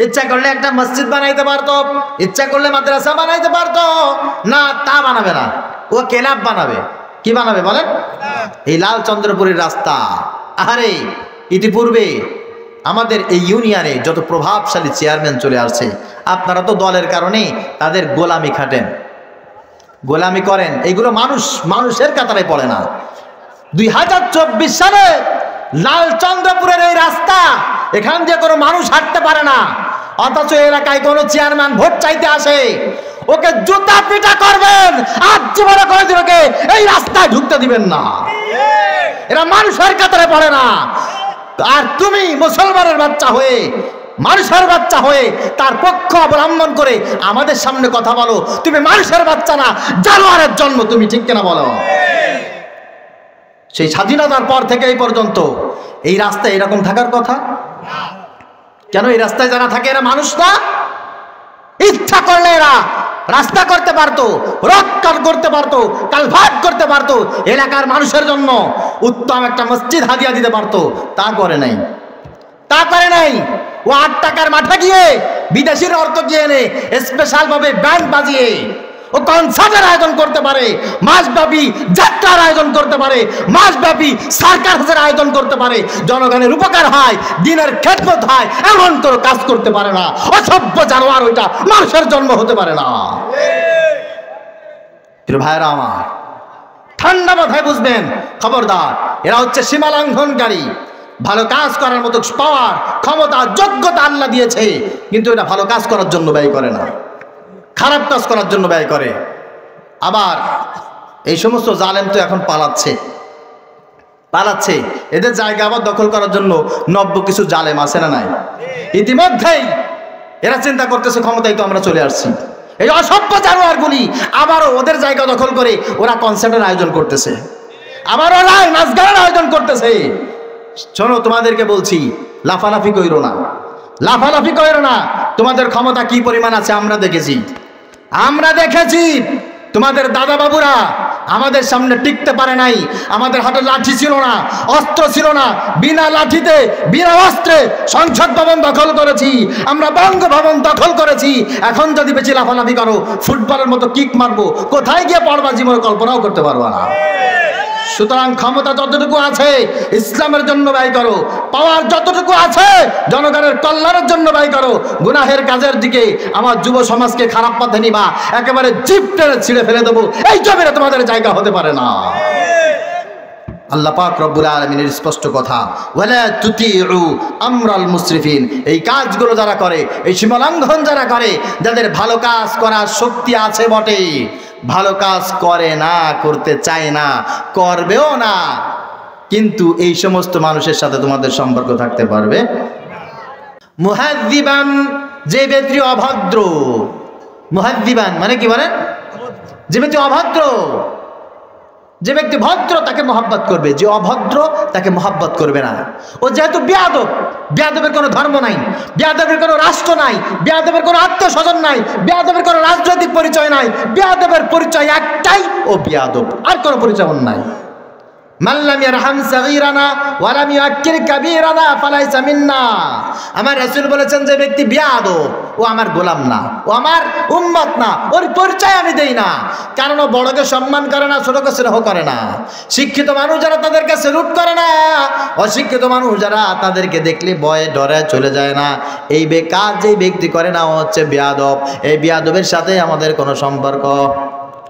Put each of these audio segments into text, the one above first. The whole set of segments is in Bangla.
ইচ্ছা করলে একটা মসজিদ বানাইতে পারতো, ইচ্ছা করলে মাদ্রাসা বানাইতে পারতো, না তা বানাবে না, ও ক্লাব বানাবে। কি বানাবে বলেন? এই লালচন্দ্রপুরের রাস্তা। আরে ইতিপূর্বে আমাদের এই ইউনিয়নে যত প্রভাবশালী চেয়ারম্যান চলে আসছে, আপনারা তো দলের কারণে তাদের গোলামি খাটেন, গোলামি করেন, এইগুলো মানুষের কাতারে পড়ে না। 2024 সালে লালচন্দ্রপুরের এই রাস্তা, এখান দিয়ে কোনো মানুষ হাঁটতে পারে না, অথচ এলাকায় কোনো চেয়ারম্যান ভোট চাইতে আসে, ওকে জুতা পিটা করবেন, আজ জীবনে কোনোদিন ওকে এই রাস্তায় ঢুকতে দিবেন না। এরা মানুষের কাতারে পড়ে না। আর তুমি মুসলমানের বাচ্চা হয়ে, মানুষের বাচ্চা হয়ে তার পক্ষ অবলম্বন করে আমাদের সামনে কথা বলো, তুমি মানুষের বাচ্চা না, জানোয়ারের জন্ম তুমি, ঠিক কিনা বলো? সেই স্বাধীনতার পর থেকে এই পর্যন্ত এই রাস্তায় এরকম থাকার কথা। কেন এই রাস্তায় যারা থাকে এরা মানুষ না? ইচ্ছা করলে এরা রাস্তা করতে পারতো, রক্ষণ করতে পারতো, কালভার্ট করতে পারতো, এলাকার মানুষের জন্য উত্তম একটা মসজিদ হাদিয়া দিতে পারতো। তা করে নাই, তা করে নাই। ও 8 টাকার মাঠে গিয়ে বিদেশির অর্থ গিয়ে এনে স্পেশাল ভাবে ব্যান্ড বাজিয়ে ও কনসার্টের আয়োজন করতে পারে, মাসব্যাপী যাত্রার আয়োজন করতে পারে, মাসব্যাপী সার্কাসের আয়োজন করতে পারে, জনগণের উপকার হয়, দিনের খেদমত হয়, এমন কোনো কাজ করতে পারে না। অসভ্য জানোয়ার ওইটা, মানুষের জন্ম হতে পারে না। প্রিয় ভাইরা আমার, ঠান্ডা মাথায় বুঝবেন, খবরদার, এরা হচ্ছে সীমা লঙ্ঘনকারী। ভালো কাজ করার মতো পাওয়ার, ক্ষমতা, যোগ্যতা আল্লাহ দিয়েছে, কিন্তু এটা ভালো কাজ করার জন্য ব্যয় করে না, খারাপ কাজ করার জন্য ব্যয় করে। আবার এই সমস্ত জালেম তো এখন পালাচ্ছে, এদের জায়গা আবার দখল করার জন্য নব্য কিছু জালেম আছে না নাই? ইতিমধ্যেই এরা চিন্তা করতেছে ক্ষমতায় তো আমরা চলে আসছি, এই অসভ্য জানোয়ারগুলি আবারও ওদের জায়গা দখল করে ওরা কনসার্টের আয়োজন করতেছে, আবার ওরা নাচ গানের আয়োজন করতেছে। শোনো, তোমাদেরকে বলছি, লাফালাফি কইরো না, লাফালাফি কইরো না। তোমাদের ক্ষমতা কি পরিমাণ আছে আমরা দেখেছি। তোমাদের দাদা বাবুরা আমাদের সামনে টিকতে পারে নাই। আমাদের হাতে লাঠি ছিল না, অস্ত্র ছিল না, বিনা লাঠিতে, বিনা অস্ত্রে সংসদ ভবন দখল করেছি, আমরা বঙ্গভবন দখল করেছি। এখন যদি বেশি লাফালাফি করো, ফুটবলের মতো কিক মারবো, কোথায় গিয়ে পড়বা জীবনে কল্পনাও করতে পারবা না। সুতরাং ক্ষমতা যতটুকু আছে ইসলামের জন্য ব্যয় করো, পাওয়ার যতটুকু আছে জনগণের কল্যাণের জন্য ব্যয় করো। গুনাহের কাজের দিকে আমার যুব সমাজকে খারাপ পথে নিবা, একেবারে জিভ টেনে ছিঁড়ে ফেলে দেবো, এই জমিনে তোমাদের জায়গা হতে পারে না। আল্লাহ পাক রব্বুল আলামিনের স্পষ্ট কথা, ওয়ালা তুতিউ আমরাল মুসরিফিন। এই কাজগুলো যারা করে, এই সীমালঙ্ঘন যারা করে, যাদের ভালো কাজ করার শক্তি আছে বটে, ভালো কাজ করে না, করতে চায় না, করবেও না, কিন্তু এই সমস্ত মানুষের সাথে তোমাদের সম্পর্ক থাকতে পারবে। মুহাদ্দিবান, যে ব্যক্তি অভদ্র, মুহাদ্দিবান মানে কি বলেন? যে ব্যক্তি অভদ্র, যে ব্যক্তি ভদ্র তাকে মহব্বত করবে, যে অভদ্র তাকে মহব্বত করবে না। ও যেহেতু বেয়াদব, বেয়াদবের কোনো ধর্ম নাই, বেয়াদবের কোনো রাষ্ট্র নাই, বেয়াদবের কোনো আত্মীয় স্বজন নাই, বেয়াদবের কোনো রাজনৈতিক পরিচয় নাই, বেয়াদবের পরিচয় একটাই, ও বেয়াদব, আর কোনো পরিচয় নাই। মাল্লাম ইয়ারহাম সাগীরানা ওয়া লাম ইউআক্কির কাবীরানা ফালাইসা মিন্না। আমার রাসূল বলেছেন, যে ব্যক্তি বেয়াদব ও আমার গোলাম না, ও আমার উম্মত না, ওর পরিচয় আমি দেই না। কারণ ও বড়কে সম্মান করে না, ছোটকে স্নেহ করে না। শিক্ষিত মানুষ যারা তাদেরকে স্যালুট করে না, অশিক্ষিত মানুষ যারা তাদেরকে দেখলে ভয়ে ডরে চলে যায় না, এই কাজ যেই ব্যক্তি করে না, ও হচ্ছে বেয়াদব। এই বেয়াদবের সাথে আমাদের কোনো সম্পর্ক।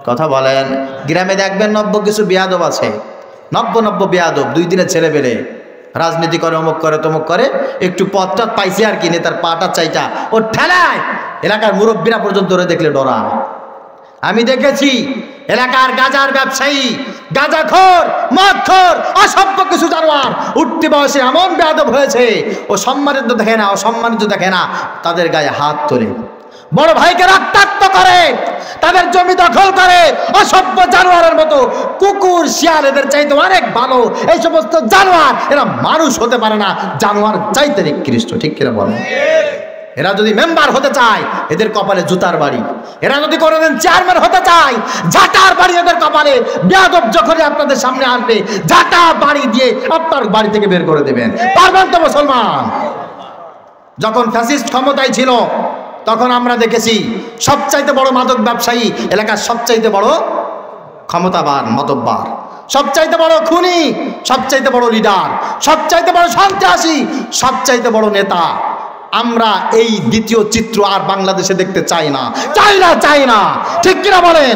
কথা বলেন, গ্রামে দেখবেন নব্য কিছু বেয়াদব আছে, নব্য বেয়াদব, 2 দিনের ছেলে পেলে, রাজনীতি করে, অমুক করে, তমুক করে, একটু পথটা পাইছে আর কি, তার পাটা চাইটা ও ঠেলায়, এলাকার মুরব্বীরা পর্যন্ত ওরে দেখলে ডরা। আমি দেখেছি এলাকার গাজার ব্যবসায়ী, গাজাখোর, মদখোর, অসভ্য কিছু জানোয়ার উঠতি বয়সে এমন বেয়াদব হয়েছে, ও সম্মানিত দেখে না, অসম্মানিত দেখে না, তাদের গায়ে হাত তোলে, বড় ভাইকে রক্তাক্ত করে, তাদের জমি দখল করে, অসভ্য জানোয়ারের মতো। কুকুর, শিয়াল এদের চাইতে অনেক ভালো এই সমস্ত জানোয়ার, এরা মানুষ হতে পারে না, জানোয়ার চাইতে নিকৃষ্ট, ঠিক কিনা বলেন? এরা যদি মেম্বার হতে চায়, এদের কপালে জুতার বাড়ি। এরা যদি কোনোদিন চেয়ারম্যান হতে চায়, ঝাঁটার বাড়ি এদের কপালে। বেয়াদব যখনই আপনাদের সামনে আসবে, ঝাঁটা বাড়ি দিয়ে আপনার বাড়ি থেকে বের করে দেবেন। পারবেন তো মুসলমান? যখন ফ্যাসিস্ট ক্ষমতায় ছিল তখন আমরা দেখেছি সবচাইতে বড় মাদক ব্যবসায়ী এলাকার সবচাইতে বড় ক্ষমতাবান মাতব্বর, সবচাইতে বড় খুনি, সবচাইতে বড় লিডার, সবচাইতে বড় সন্ত্রাসী, সবচাইতে বড় নেতা। আমরা এই দ্বিতীয় চিত্র আর বাংলাদেশে দেখতে চাই না, চাই না, ঠিক কিনা বলেন?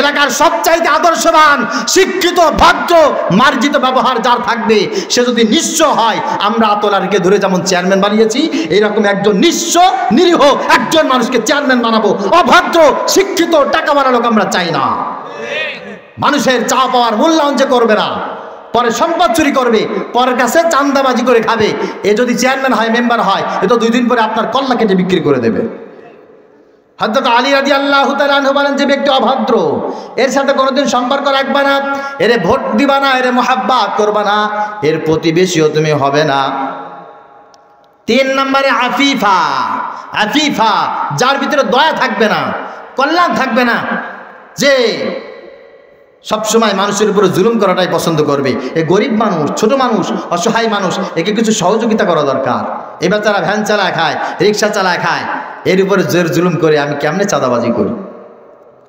এলাকার সবচাইতে আদর্শবান, শিক্ষিত, ভদ্র, মার্জিত ব্যবহার যার থাকবে সে যদি নিঃস্ব হয়, আমরা আতলারকে ধরে যেমন চেয়ারম্যান বানিয়েছি, এইরকম একজন নিঃস্ব নিরীহ একজন মানুষকে চেয়ারম্যান বানাবো। অভদ্র, শিক্ষিত, টাকাওয়ালা লোক আমরা চাই না। মানুষের চা পাওয়ার মূল্যায়ন যে করবে না, পরে সম্পদ চুরি করবে, পরের কাছে চান্দাবাজি করে খাবে, এ যদি চেয়ারম্যান হয়, মেম্বার হয়, এ তো 2 দিন পরে আপনার কল্লা কেটে বিক্রি করে দেবে। হযরত আলী রাদিয়াল্লাহু তাআলা আনহু বলেন, যে ব্যক্তি অভদ্র এর সাথে কোনোদিন সম্পর্ক রাখবা না, এরে ভোট দিবা না, এরে মোহাব্বত করবা না, এর প্রতিবেশীও তুমি হবে না। 3 নম্বরে আফিফা। আফিফা, যার ভিতরে দয়া থাকবে না, কল্যাণ থাকবে না, যে সবসময় মানুষের উপরে জুলুম করাটাই পছন্দ করবে। এই গরিব মানুষ, ছোট মানুষ, অসহায় মানুষ, একে কিছু সহযোগিতা করা দরকার। এই বেচারা ভ্যান চালায় খায়, রিক্সা চালায় খায়, এর উপরে জোর জুলুম করে আমি কেমনে চাঁদাবাজি করি?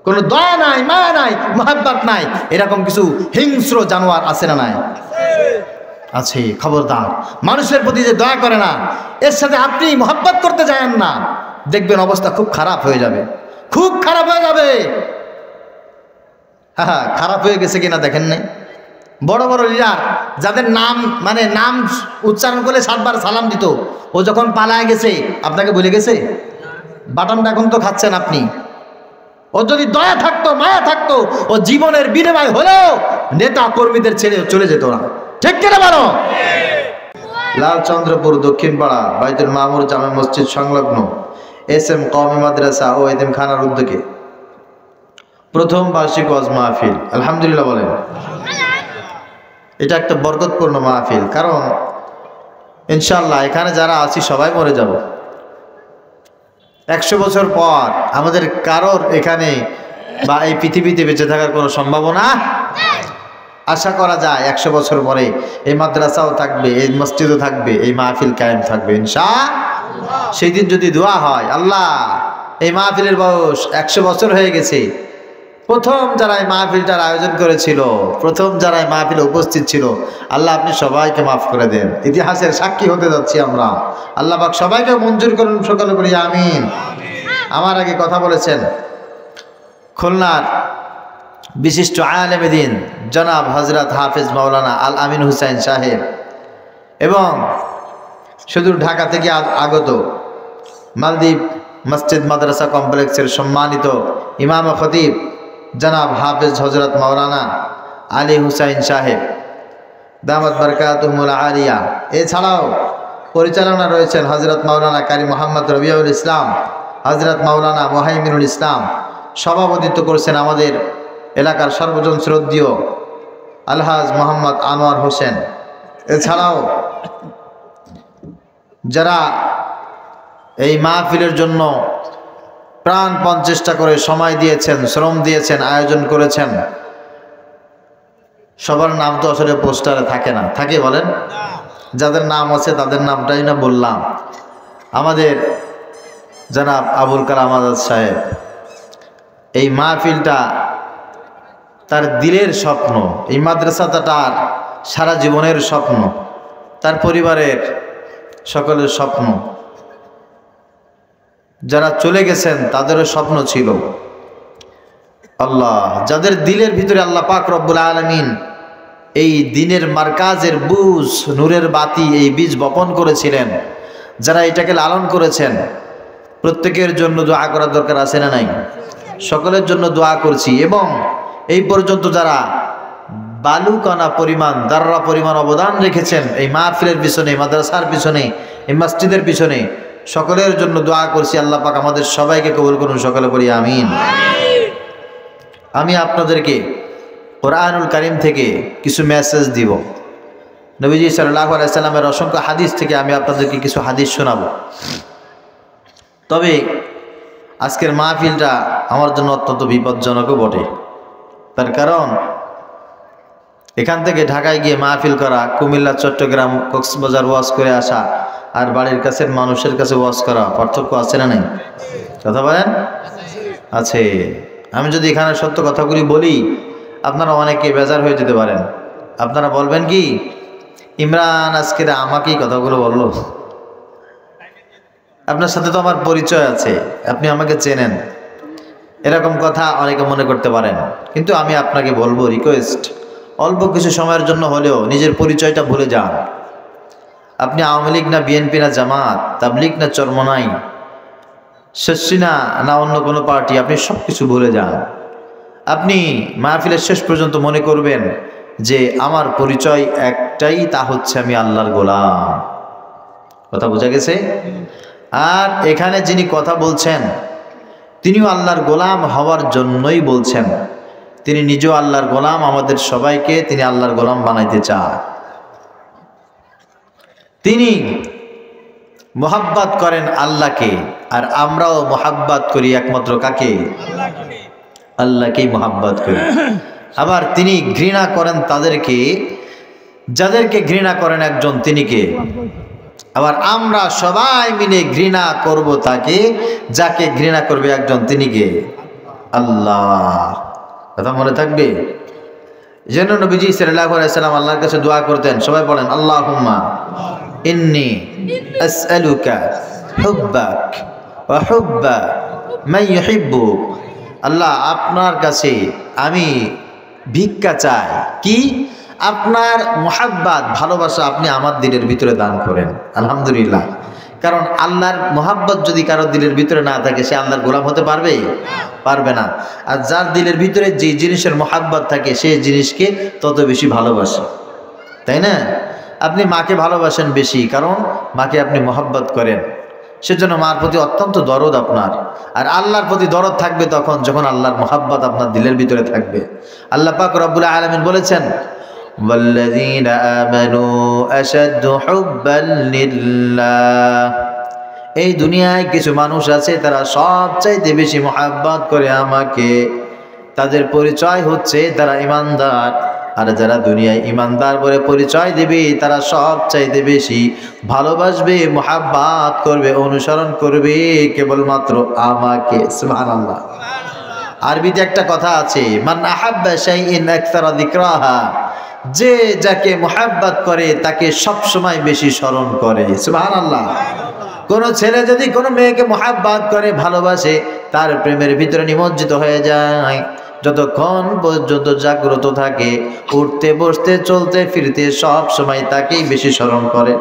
কোনো দয়া নাই, মায়া নাই, মহাব্বত নাই, এরকম কিছু হিংস্র জানোয়ার আছে না নাই? আছে। খবরদার, মানুষের প্রতি যে দয়া করে না, এর সাথে আপনি মহাব্বত করতে যান না, দেখবেন অবস্থা খুব খারাপ হয়ে যাবে, খুব খারাপ হয়ে যাবে। হ্যাঁ, খারাপ হয়ে গেছে কিনা দেখেন নাই? বড় বড় লিডার যাদের নাম নাম উচ্চারণ করলে 7 বার সালাম দিত, ও যখন পালায় গেছে আপনাকে বলে গেছে? বাটনটা এখন তো খাচ্ছেন আপনি। ও যদি দয়া থাকতো, মায়া থাকতো, ও জীবনের বিনিময় হলেও নেতা কর্মীদের ছেড়ে চলে যেত না, ঠিক কিনা বলো? লালচন্দ্রপুর দক্ষিণ পাড়া বাইতুল মামুর জামে মসজিদ সংলগ্ন SM কওমি মাদ্রাসা ও এতিমখানার উদ্যোগে প্রথম বার্ষিক ওয়াজ মাহফিল। আলহামদুলিল্লাহ বলেন। এটা একটা বরকতপূর্ণ মাহফিল, কারণ ইনশাআল্লাহ এখানে যারা আছি সবাই মরে যাব। 100 বছর পর আমাদের কারোর এখানে বা এই পৃথিবীতে বেঁচে থাকার কোনো সম্ভাবনা আশা করা যায় 100 বছর পরে এই মাদ্রাসাও থাকবে, এই মসজিদও থাকবে, এই মাহফিল কায়েম থাকবে ইনশাআল্লাহ। সেই দিন যদি দোয়া হয়, আল্লাহ এই মাহফিলের বয়স 100 বছর হয়ে গেছে, প্রথম যারা এই মাহফিলটার আয়োজন করেছিল, প্রথম যারা এই মাহফিলে উপস্থিত ছিল, আল্লাহ আপনি সবাইকে মাফ করে দেন। ইতিহাসের সাক্ষী হতে যাচ্ছি আমরা, আল্লাহ পাক সবাইকে মঞ্জুর করুন, সকলে বলি আমিন। আমার আগে কথা বলেছেন খুলনার বিশিষ্ট আলেম দ্বীন জনাব হযরত হাফেজ মাওলানা আল আমিন হুসাইন সাহেব, এবং সুদূর ঢাকা থেকে আগত মালদ্বীপ মসজিদ মাদ্রাসা কমপ্লেক্সের সম্মানিত ইমাম ও খতিব জনাব হাফেজ হযরত মাওলানা আলী হুসাইন সাহেব দামাত বরকাতুহুল আলিয়া। এছাড়াও পরিচালনা রয়েছেন হযরত মাওলানা কারি মোহাম্মদ রবিউল ইসলাম, হযরত মাওলানা মুহাইমিনুল ইসলাম। সভাপতিত্ব করছেন আমাদের এলাকার সর্বজন শ্রদ্ধেয় আলহাজ মোহাম্মদ আনোয়ার হোসেন। এছাড়াও যারা এই মাহফিলের জন্য প্রাণপণ চেষ্টা করে সময় দিয়েছেন, শ্রম দিয়েছেন, আয়োজন করেছেন, সবার নাম তো আসলে পোস্টারে থাকে না, থাকে বলেন? যাদের নাম আছে তাদের নামটাই না বললাম। আমাদের জনাব আবুল কালাম আজাদ সাহেব, এই মাহফিলটা তার দিলের স্বপ্ন, এই মাদ্রাসাটা তার সারা জীবনের স্বপ্ন, তার পরিবারের সকলের স্বপ্ন। যারা চলে গেছেন তাদেরও স্বপ্ন ছিল। আল্লাহ যাদের দিলের ভিতরে আল্লাহ পাক রব্বুল আলামিন এই দিনের মার্কাজের বুঝ, নূরের বাতি, এই বীজ বপন করেছিলেন, যারা এটাকে লালন করেছেন, প্রত্যেকের জন্য দোয়া করার দরকার আছে না নাই? সকলের জন্য দোয়া করছি। এবং এই পর্যন্ত যারা বালুকণা পরিমাণ, দাররা পরিমাণ অবদান রেখেছেন এই মাহফিলের পিছনে, মাদ্রাসার পিছনে, এই মসজিদের পিছনে, সকলের জন্য দোয়া করছি। আল্লাহ পাক আমাদের সবাইকে কবুল করুন, সকলে বলি আমিন। আমি আপনাদেরকে কোরআনুল কারীম থেকে কিছু মেসেজ দিব। নবীজি সাল্লাল্লাহু আলাইহি সাল্লামের অসংখ্য হাদিস থেকে আমি আপনাদেরকে কিছু হাদিস শোনাবো। তবে আজকের মাহফিলটা আমার জন্য অত্যন্ত বিপজ্জনকও বটে। তার কারণ এখান থেকে ঢাকায় গিয়ে মাহফিল করা, কুমিল্লা, চট্টগ্রাম, কক্সবাজার ওয়াজ করে আসা, আর বাড়ির কাছের মানুষের কাছে ওয়াজ করা পার্থক্য আছে না নেই? কথা বলেন, আছে। আমি যদি এখানে সত্য কথাগুলি বলি আপনারা অনেকে বেজার হয়ে যেতে পারেন। আপনারা বলবেন কি, ইমরান আজকে আমাকেই কথাগুলো বললো। আপনার সাথে তো আমার পরিচয় আছে, আপনি আমাকে চেনেন, এরকম কথা অনেকে মনে করতে পারেন। কিন্তু আমি আপনাকে বলবো, রিকোয়েস্ট, অল্প কিছু সময়ের জন্য হলেও নিজের পরিচয়টা ভুলে যান। আপনি আওয়ামী লীগ না বিএনপি না জামাত, তাবলিগ না চরমনাই, শশী না অন্য কোনো পার্টি, আপনি সব কিছু ভুলে যান। আপনি মাহফিলের শেষ পর্যন্ত মনে করবেন যে আমার পরিচয় একটাই, তা হচ্ছে আমি আল্লাহর গোলাম। কথা বোঝা গেছে? আর এখানে যিনি কথা বলছেন তিনিও আল্লাহর গোলাম হওয়ার জন্যই বলছেন। তিনি নিজেও আল্লাহর গোলাম, আমাদের সবাইকে তিনি আল্লাহর গোলাম বানাইতে চান। তিনি মোহাব্বত করেন আল্লাহকে, আর আমরাও মোহাব্বত করি একমাত্র কাকে? আল্লাহকেই মোহাব্বত করি। আবার তিনি ঘৃণা করেন তাদেরকে যাদেরকে ঘৃণা করেন একজন, তিনি কে? আবার আমরা সবাই মিলে ঘৃণা করব তাকে যাকে ঘৃণা করবে একজন, তিনি কে? আল্লাহ। কথা মনে থাকবে? যেন নবীজি সাল্লাল্লাহু আলাইহি ওয়াসাল্লাম আল্লাহর কাছে দোয়া করতেন। সবাই বলেন, আল্লাহুম্মা ইন্নী আসআলুকা হুব্বাক ওয়া হুব্বা মান ইউহিব্বুক। আল্লাহ, আপনার কাছে আমি ভিক্ষা চাই কি? আপনার মোহাব্বত, ভালোবাসা আপনি আমার দিলের ভিতরে দান করেন। আলহামদুলিল্লাহ। কারণ আল্লাহর মোহাব্বত যদি কারো দিলের ভিতরে না থাকে, সে আল্লাহর গোলাম হতে পারবে? পারবে না। আর যার দিলের ভিতরে যে জিনিসের মোহাব্বত থাকে, সেই জিনিসকে তত বেশি ভালোবাসে, তাই না? আপনি মাকে ভালোবাসেন বেশি, কারণ মাকে আপনি মোহাব্বত করেন, সেজন্য মার প্রতি অত্যন্ত দরদ আপনার। আর আল্লাহর প্রতি দরদ থাকবে তখন যখন আল্লাহর মোহাব্বত আপনার দিলের ভিতরে থাকবে। আল্লাহ পাক রব্বুল আলামিন বলেছেন, والذين آمنوا أشد حبا لله। এই দুনিয়ায় কিছু মানুষ আছে তারা সবচাইতে বেশি মোহাব্বত করে আমাকে। তাদের পরিচয় হচ্ছে তারা ঈমানদার। আর যারা দুনিয়ায় ঈমানদার বলে পরিচয় দেবে, তারা সবচাইতে বেশি ভালোবাসবে, মোহাব্বত করবে, অনুসরণ করবে কেবলমাত্র আমাকে। সুবহানাল্লাহ। আরবিতে একটা কথা আছে, মান আহাব্বা শাইইন আকসারা যিকরাহা। যে যাকে মোহাব্বত করে তাকে সব সময় বেশি স্মরণ করে। সুবহানাল্লাহ। কোন ছেলে যদি কোনো মেয়েকে মোহাব্বত করে, ভালোবাসে, তার প্রেমের ভিতরে নিমজ্জিত হয়ে যায়, যতক্ষণ পর্যন্ত জাগ্রত থাকে, উঠতে বসতে চলতে ফিরতে সব সময় তাকেই বেশি স্মরণ করে।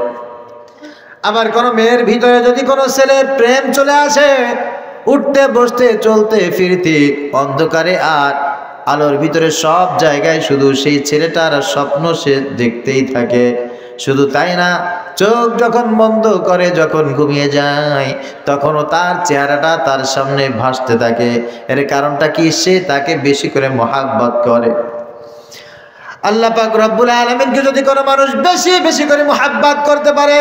আবার কোনো মেয়ের ভিতরে যদি কোনো ছেলের প্রেম চলে আসে, উঠতে বসতে চলতে ফিরতে অন্ধকারে আর আলোর ভিতরে সব জায়গায় শুধু সেই ছেলেটার স্বপ্ন সে দেখতেই থাকে। শুধু তাই না, চোখ যখন বন্ধ করে, যখন ঘুমিয়ে যায়, তখনও তার চেহারাটা তার সামনে ভাসতে থাকে। এর কারণটা কি? সে তাকে বেশি করে মোহাব্বত করে। আল্লাহ পাক রব্বুল আলামিনকে যদি কোনো মানুষ বেশি বেশি করে মোহাব্বত করতে পারে,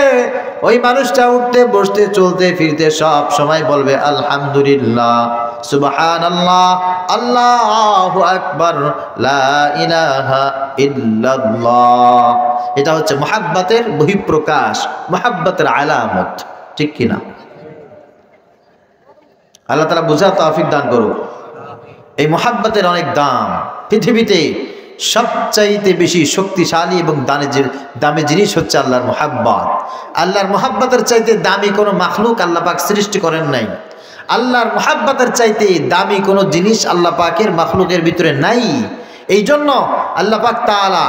ওই মানুষটা উঠতে বসতে চলতে ফিরতে সব সময় বলবে আলহামদুলিল্লাহ, সুবহানাল্লাহ, আল্লাহু আকবার, লা ইলাহা ইল্লাল্লাহ। এটা হচ্ছে মোহাব্বতের বহিঃপ্রকাশ, মোহাব্বতের আলামত। ঠিক কিনা? আল্লাহ তাআলা বুঝার তৌফিক দান করুন। এই মোহাব্বতের অনেক দাম। পৃথিবীতে সবচাইতে বেশি শক্তিশালী এবং দামি জিনিস হচ্ছে আল্লাহর মোহাব্বত। আল্লাহর মোহাব্বতের চাইতে দামি কোনো মাখলুক আল্লাহ পাক সৃষ্টি করেন নাই। আল্লাহর মোহাব্বতের চাইতে দামি কোনো জিনিস আল্লাহ পাকের মাখলুকের ভিতরে নাই। এই জন্য আল্লাহ পাক তাআলা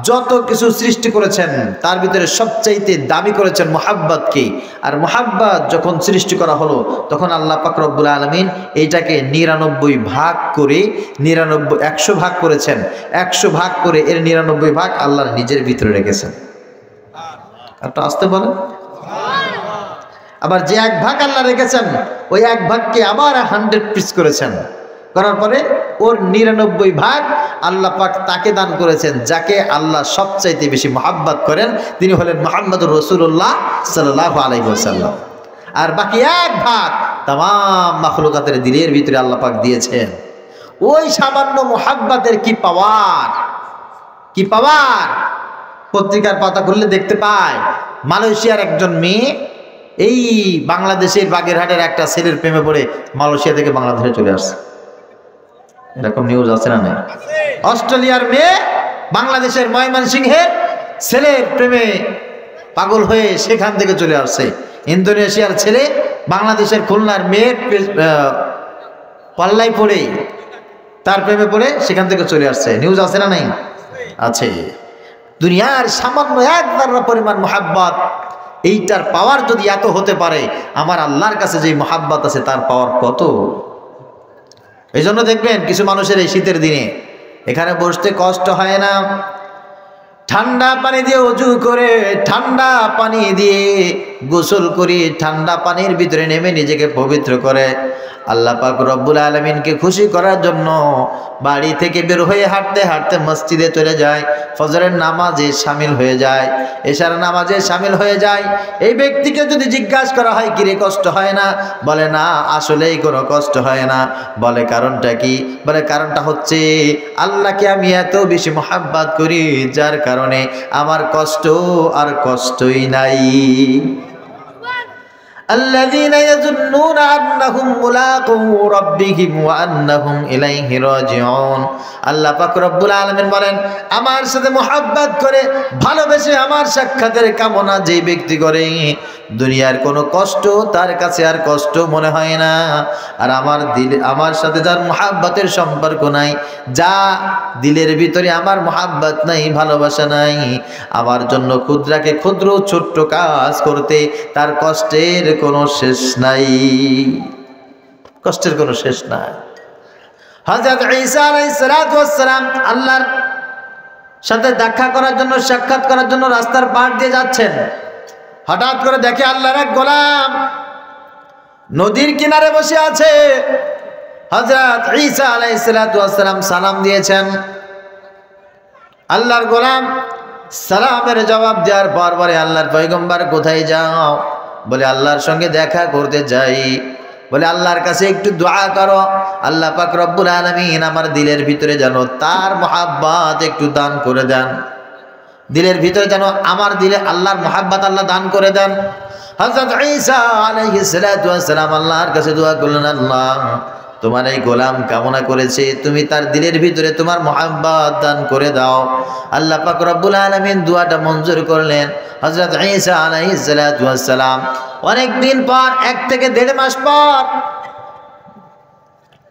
যত কিছু সৃষ্টি করেছেন তার ভিতরে সবচাইতে দামি করেছেন মোহাব্বতকে। আর মোহাব্বত যখন সৃষ্টি করা হলো, তখন আল্লাহ পাক রব্বুল আলামিন এইটাকে 99 ভাগ করে 100 ভাগ করেছেন। 100 ভাগ করে এর 99 ভাগ আল্লাহর নিজের ভিতরে রেখেছেন। একটা আসতে বলেন। আবার যে 1 ভাগ আল্লাহ রেখেছেন, ওই 1 ভাগকে আবার 100 পিস করেছেন। করার পরে ওর 99 ভাগ আল্লাহ পাক তাকে দান করেছেন যাকে আল্লাহ সবচাইতে বেশি মোহাব্বত করেন। তিনি হলেন মুহাম্মদুর রাসূলুল্লাহ সাল্লাল্লাহু আলাইহি ওয়াসাল্লাম। আর বাকি 1 ভাগ तमाम মাখলুকাতের দিলের ভিতরে আল্লাহ পাক দিয়েছেন। ওই সামান্য মোহাব্বতের কি পাওয়ার, কি পাওয়ার! পত্রিকার পাতা খুললে দেখতে পায় মালয়েশিয়ার একজন মেয়ে এই বাংলাদেশের বাগেরহাটের একটা ছেলের প্রেমে পড়ে মালয়েশিয়া থেকে বাংলাদেশে চলে আসছে। এরকম নিউজ আছে না নাই? অস্ট্রেলিয়ার মেয়ে বাংলাদেশের ময়মনসিংহের ছেলের প্রেমে পাগল হয়ে সেখান থেকে চলে আসছে। ইন্দোনেশিয়ার ছেলে বাংলাদেশের খুলনার মেয়ের পাল্লায় পড়ে তার প্রেমে পড়ে সেখান থেকে চলে আসছে। নিউজ আছে না নাই? আছে। দুনিয়ার সামান্য এক দাররা পরিমাণ মোহাব্বত, এইটার পাওয়ার যদি এত হতে পারে, আমার আল্লাহর কাছে যে মোহাব্বত আছে তার পাওয়ার কত। এই জন্য দেখবেন কিছু মানুষের এই শীতের দিনে এখানে বসতে কষ্ট হয় না, ঠান্ডা পানি দিয়ে ওযু করে, ঠান্ডা পানি দিয়ে গোসল করি, ঠান্ডা পানির ভিতরে নেমে নিজেকে পবিত্র করে আল্লাহ পাক রব্বুল আলামিনকে খুশি করার জন্য বাড়ি থেকে বের হয়ে হাঁটতে হাঁটতে মসজিদে চলে যায়, ফজরের নামাজে শামিল হয়ে যায়, এশার নামাজে শামিল হয়ে যায়। এই ব্যক্তিকে যদি জিজ্ঞাসা করা হয় কিরে কষ্ট হয় না, বলে না আসলেই কোনো কষ্ট হয় না। বলে কারণটা কি? বলে কারণটা হচ্ছে আল্লাহকে আমি এত বেশি মোহাব্বত করি যার কারণে আমার কষ্ট আর কষ্টই নাই। الذين يظنون أنهم ملاقو ربهم وأنهم إليه راجعون। আল্লাহ পাক রব্বুল আলামিন বলেন আমার সাথে মোহাব্বত করে ভালোবেসে আমার সাক্ষাতের কামনা যে ব্যক্তি করে দুনিয়ার কোনো কষ্ট তার কাছে আর কষ্ট মনে হয় না। আর আমার দিলে আমার সাথে যার মোহাব্বতের সম্পর্ক নাই, যা দিলের ভিতরে আমার মোহাব্বত নাই, ভালোবাসা নাই, আমার জন্য ক্ষুদ্রাকে ক্ষুদ্র ছোট্ট কাজ করতে তার কষ্টের কোনো শেষ নাই, কষ্টের কোনো শেষ নাই। হযরত ঈসা আলাইহিস সালাতু ওয়াস সালাম আল্লাহর সাথে দেখা করার জন্য, সাক্ষাৎ করার জন্য রাস্তার পাড় দিয়ে যাচ্ছেন। হঠাৎ করে দেখে আল্লাহর এক গোলাম নদীর কিনারে বসে আছে। হযরত ঈসা আলাইহিস সালাতু ওয়াস সালাম সালাম দিয়েছেন। আল্লাহর গোলাম সালামের জবাব দেওয়ার পর বলে আল্লাহর পয়গম্বর কোথায় যাও? বলে আল্লাহর সঙ্গে দেখা করতে যাই। বলে আল্লাহর কাছে একটু দোয়া করো, আল্লাহ পাক রব্বুল আলামিন আমার দিলের ভিতরে যেন তার মোহাব্বত একটু দান করে দেন, দিলের ভিতরে যেন আমার দিলে আল্লাহর মোহাব্বত আল্লাহ দান করে দেন। হযরত ঈসা আলাইহিস সালাতু ওয়াস সালাম আল্লাহর কাছে দোয়া করলেন, আল্লাহ তোমার এই গোলাম কামনা করেছে তুমি তার দিলের ভিতরে তোমার মোহাব্বত দান করে দাও। আল্লাহ পাক রব্বুল আলামিন দোয়াটা মঞ্জুর করলেন। হযরত ঈসা আলাইহিস সালাতু ওয়াস সালাম অনেক দিন পর, 1 থেকে 1.5 মাস পর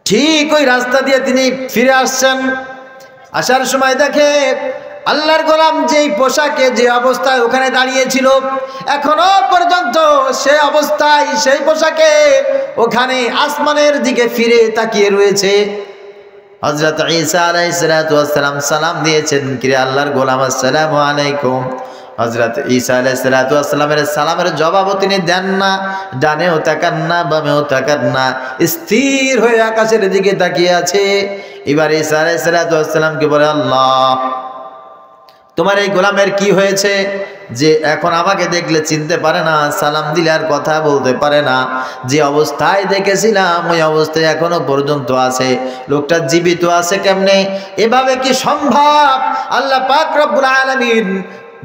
ঠিক ওই রাস্তা দিয়ে তিনি ফিরে আসছেন। আসার সময় দেখে আল্লাহর গোলাম যেই পোশাকে যে অবস্থায় ওখানে দাঁড়িয়েছিল এখনো পর্যন্ত সে অবস্থায় সেই পোশাকে ওখানে আসমানের দিকে ফিরে তাকিয়ে রয়েছে। হযরত ঈসা আলাইহিস সালাতু ওয়াস সালাম সালাম দিয়েছেন, কিরে আল্লাহর গোলাম আসসালামু আলাইকুম। হযরত ঈসা আলাইহিস সালাতু ওয়াস সালামের সালামের জবাবও তিনি দেন না, ডানেও তাকান না বামেও তাকান না, স্থির হয়ে আকাশের দিকে তাকিয়ে আছে। এবার ঈসা আলাইহিস সালাতু ওয়াস সালামকে বলে, আল্লাহ তোমার এই গোলামের কি হয়েছে যে এখন আমাকে দেখলে চিনতে পারে না, সালাম দিলে আর কথা বলতে পারে না? যে অবস্থায় দেখেছিলাম ওই অবস্থায় এখনো পর্যন্ত আছে, লোকটা জীবিত আছে কেমনে? এভাবে কি সম্ভব? আল্লাহ পাক রব্বুল আলামিন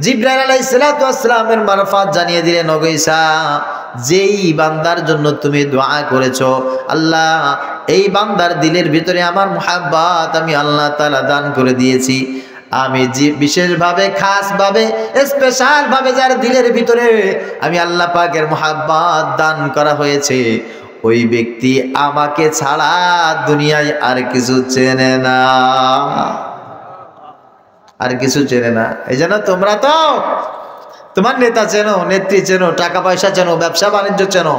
জিবরাইল আলাইহিস সালাতু ওয়াস সালামের মারফত জানিয়ে দিলেন, ওগো ঈসা যেই বান্দার জন্য তুমি দোয়া করেছো আল্লাহ এই বান্দার দিলের ভিতরে আমার মুহাব্বত আমি আল্লাহ তাআলা দান করে দিয়েছি। আমি বিশেষভাবে খাসভাবে স্পেশালভাবে যার দিলের ভিতরে আমি আল্লাহ পাকের মুহাব্বত দান করা হয়েছে ওই ব্যক্তি আমাকে ছাড়া দুনিয়ায় আর কিছু চেনে না, আর কিছু চেনে না। এই জন্য তোমরা তো তোমার নেতা চেনো, নেত্রী চেনো, টাকা পয়সা চেনো, ব্যবসা বাণিজ্য চেনো,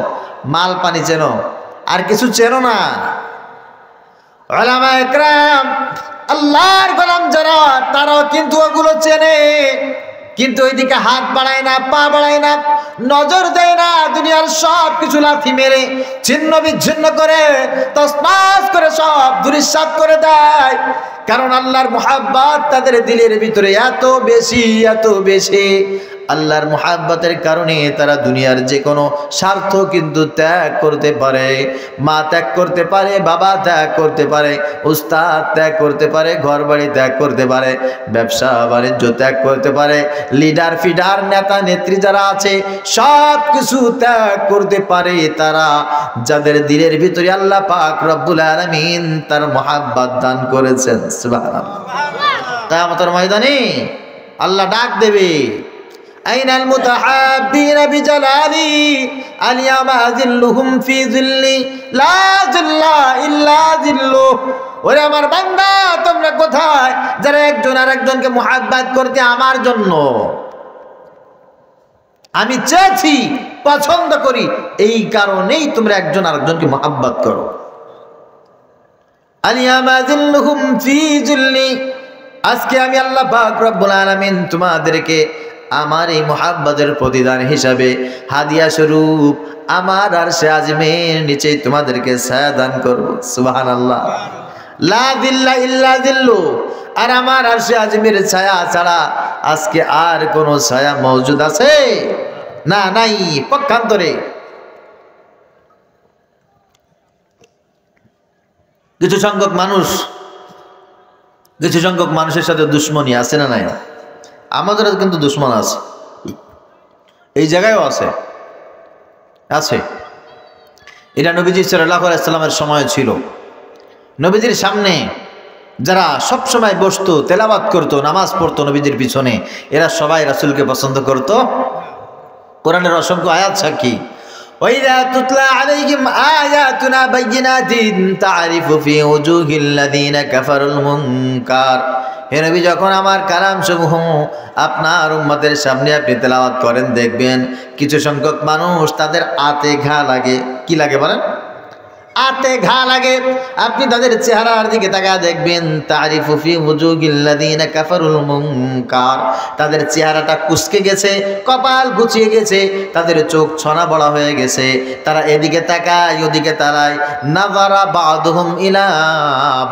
মাল পানি চেনো, আর কিছু চেনো না। উলামা ইকরাম আল্লাহর গোলাম যারা তারাও কিন্তু ওগুলো চেনে, কিন্তু ওইদিকে হাত বাড়ায় না, পা বাড়ায় না, নজর দেয় না, দুনিয়ার সব কিছু লাথি মেরে ছিন্ন বিচ্ছিন্ন করে তসমাস করে সব ধূলিসাৎ করে দেয়। কারণ আল্লাহর মুহাব্বত তাদের দিলের ভিতরে এত বেশি, এত বেশি। আল্লাহর মুহাব্বতের কারণে তারা দুনিয়ার যে কোনো স্বার্থ কিন্তু ত্যাগ করতে পারে। মা ত্যাগ করতে পারে, বাবা ত্যাগ করতে পারে, উস্তাদ ত্যাগ করতে পারে, ঘরবাড়ি ত্যাগ করতে পারে, ব্যবসা বাণিজ্য ত্যাগ করতে পারে, লিডার ফিডার নেতা নেত্রী যারা আছে সব কিছু ত্যাগ করতে পারে তারা, যাদের দিলের ভিতরে আল্লাহ পাক রব্বুল আলামিন তার মুহাব্বত দান করেছেন। সুবহানাল্লাহ। কিয়ামতের ময়দানে আল্লাহ ডাক দেবে, আইনাল মুতাহাব্বিনা বিজালালি আলিয়ামা যিল্লুহুম ফি যিল্লি লা যিল্লা ইল্লা যিল্লু। ওরে আমার বান্দা, তোমরা কোথায় যারা একজন আরেকজনকে মুহাব্বত করতে আমার জন্য আমি চেয়েছি, পছন্দ করি, এই কারণেই তোমরা একজন আরেকজনকে মুহাব্বত করো। আলিয়ামা যিল্লুহুম ফি যিল্লি, আজকে আমি আল্লাহ পাক রব্বুল আলামিন তোমাদেরকে আমার এই মুহাব্বতের প্রতিদান হিসাবে হাদিয়া স্বরূপ আমার আরশে আযমের নিচে তোমাদেরকে ছায়া দান করব। সুবহানাল্লাহ। লা যিল্লা ইল্লা যিল্লু। আর আমার আরশে আযমের ছায়া ছাড়া আজকে আর কোন ছায়া মওজুদ আছে? না, নাই, পক্ষান্তরে। কিছু সংখ্যক মানুষের সাথে দুশ্মনী আছে না নাই? আমাদের কিন্তু দুশ্মন আছে, এই জায়গায়ও আছে। এটা নবীজি সাল্লাল্লাহু আলাইহি ওয়াসাল্লামের সময় ছিল। নবীজির সামনে যারা সব সময় বসতো, তেলাওয়াত করতো, নামাজ পড়তো নবীজির পিছনে, এরা সবাই রাসূলকে পছন্দ করত। কোরআনের অসংখ্য আয়াত সাক্ষী। وَإِذَا تُتْلَى عَلَيْهِمْ آيَاتُنَا بَيِّنَاتٍ تَعْرِفُ فِي وُجُوهِ الَّذِينَ كَفَرُوا الْمُنكَرَ। হে নবী, যখন আমার কালাম সমূহ আপনার উম্মতের সামনে আপনি তেলাওয়াত করেন, দেখবেন কিছু সংখ্যক মানুষ তাদের আতে ঘা লাগে। কি লাগে বলেন? আতে ঘা লাগে। আপনি তাদের চেহারার দিকে তাকায় দেখবেন, তারিফু ফি ওয়ুজুহিল্লাযিনা কাফারুল মুনকার, তাদের চেহারাটা কুঁচকে গেছে, কপাল গুছিয়ে গেছে, তাদের চোখ ছনা বড়া হয়ে গেছে, তারা এদিকে তাকায় ওদিকে তাকায়। নাযারা বা'দুহুম ইলা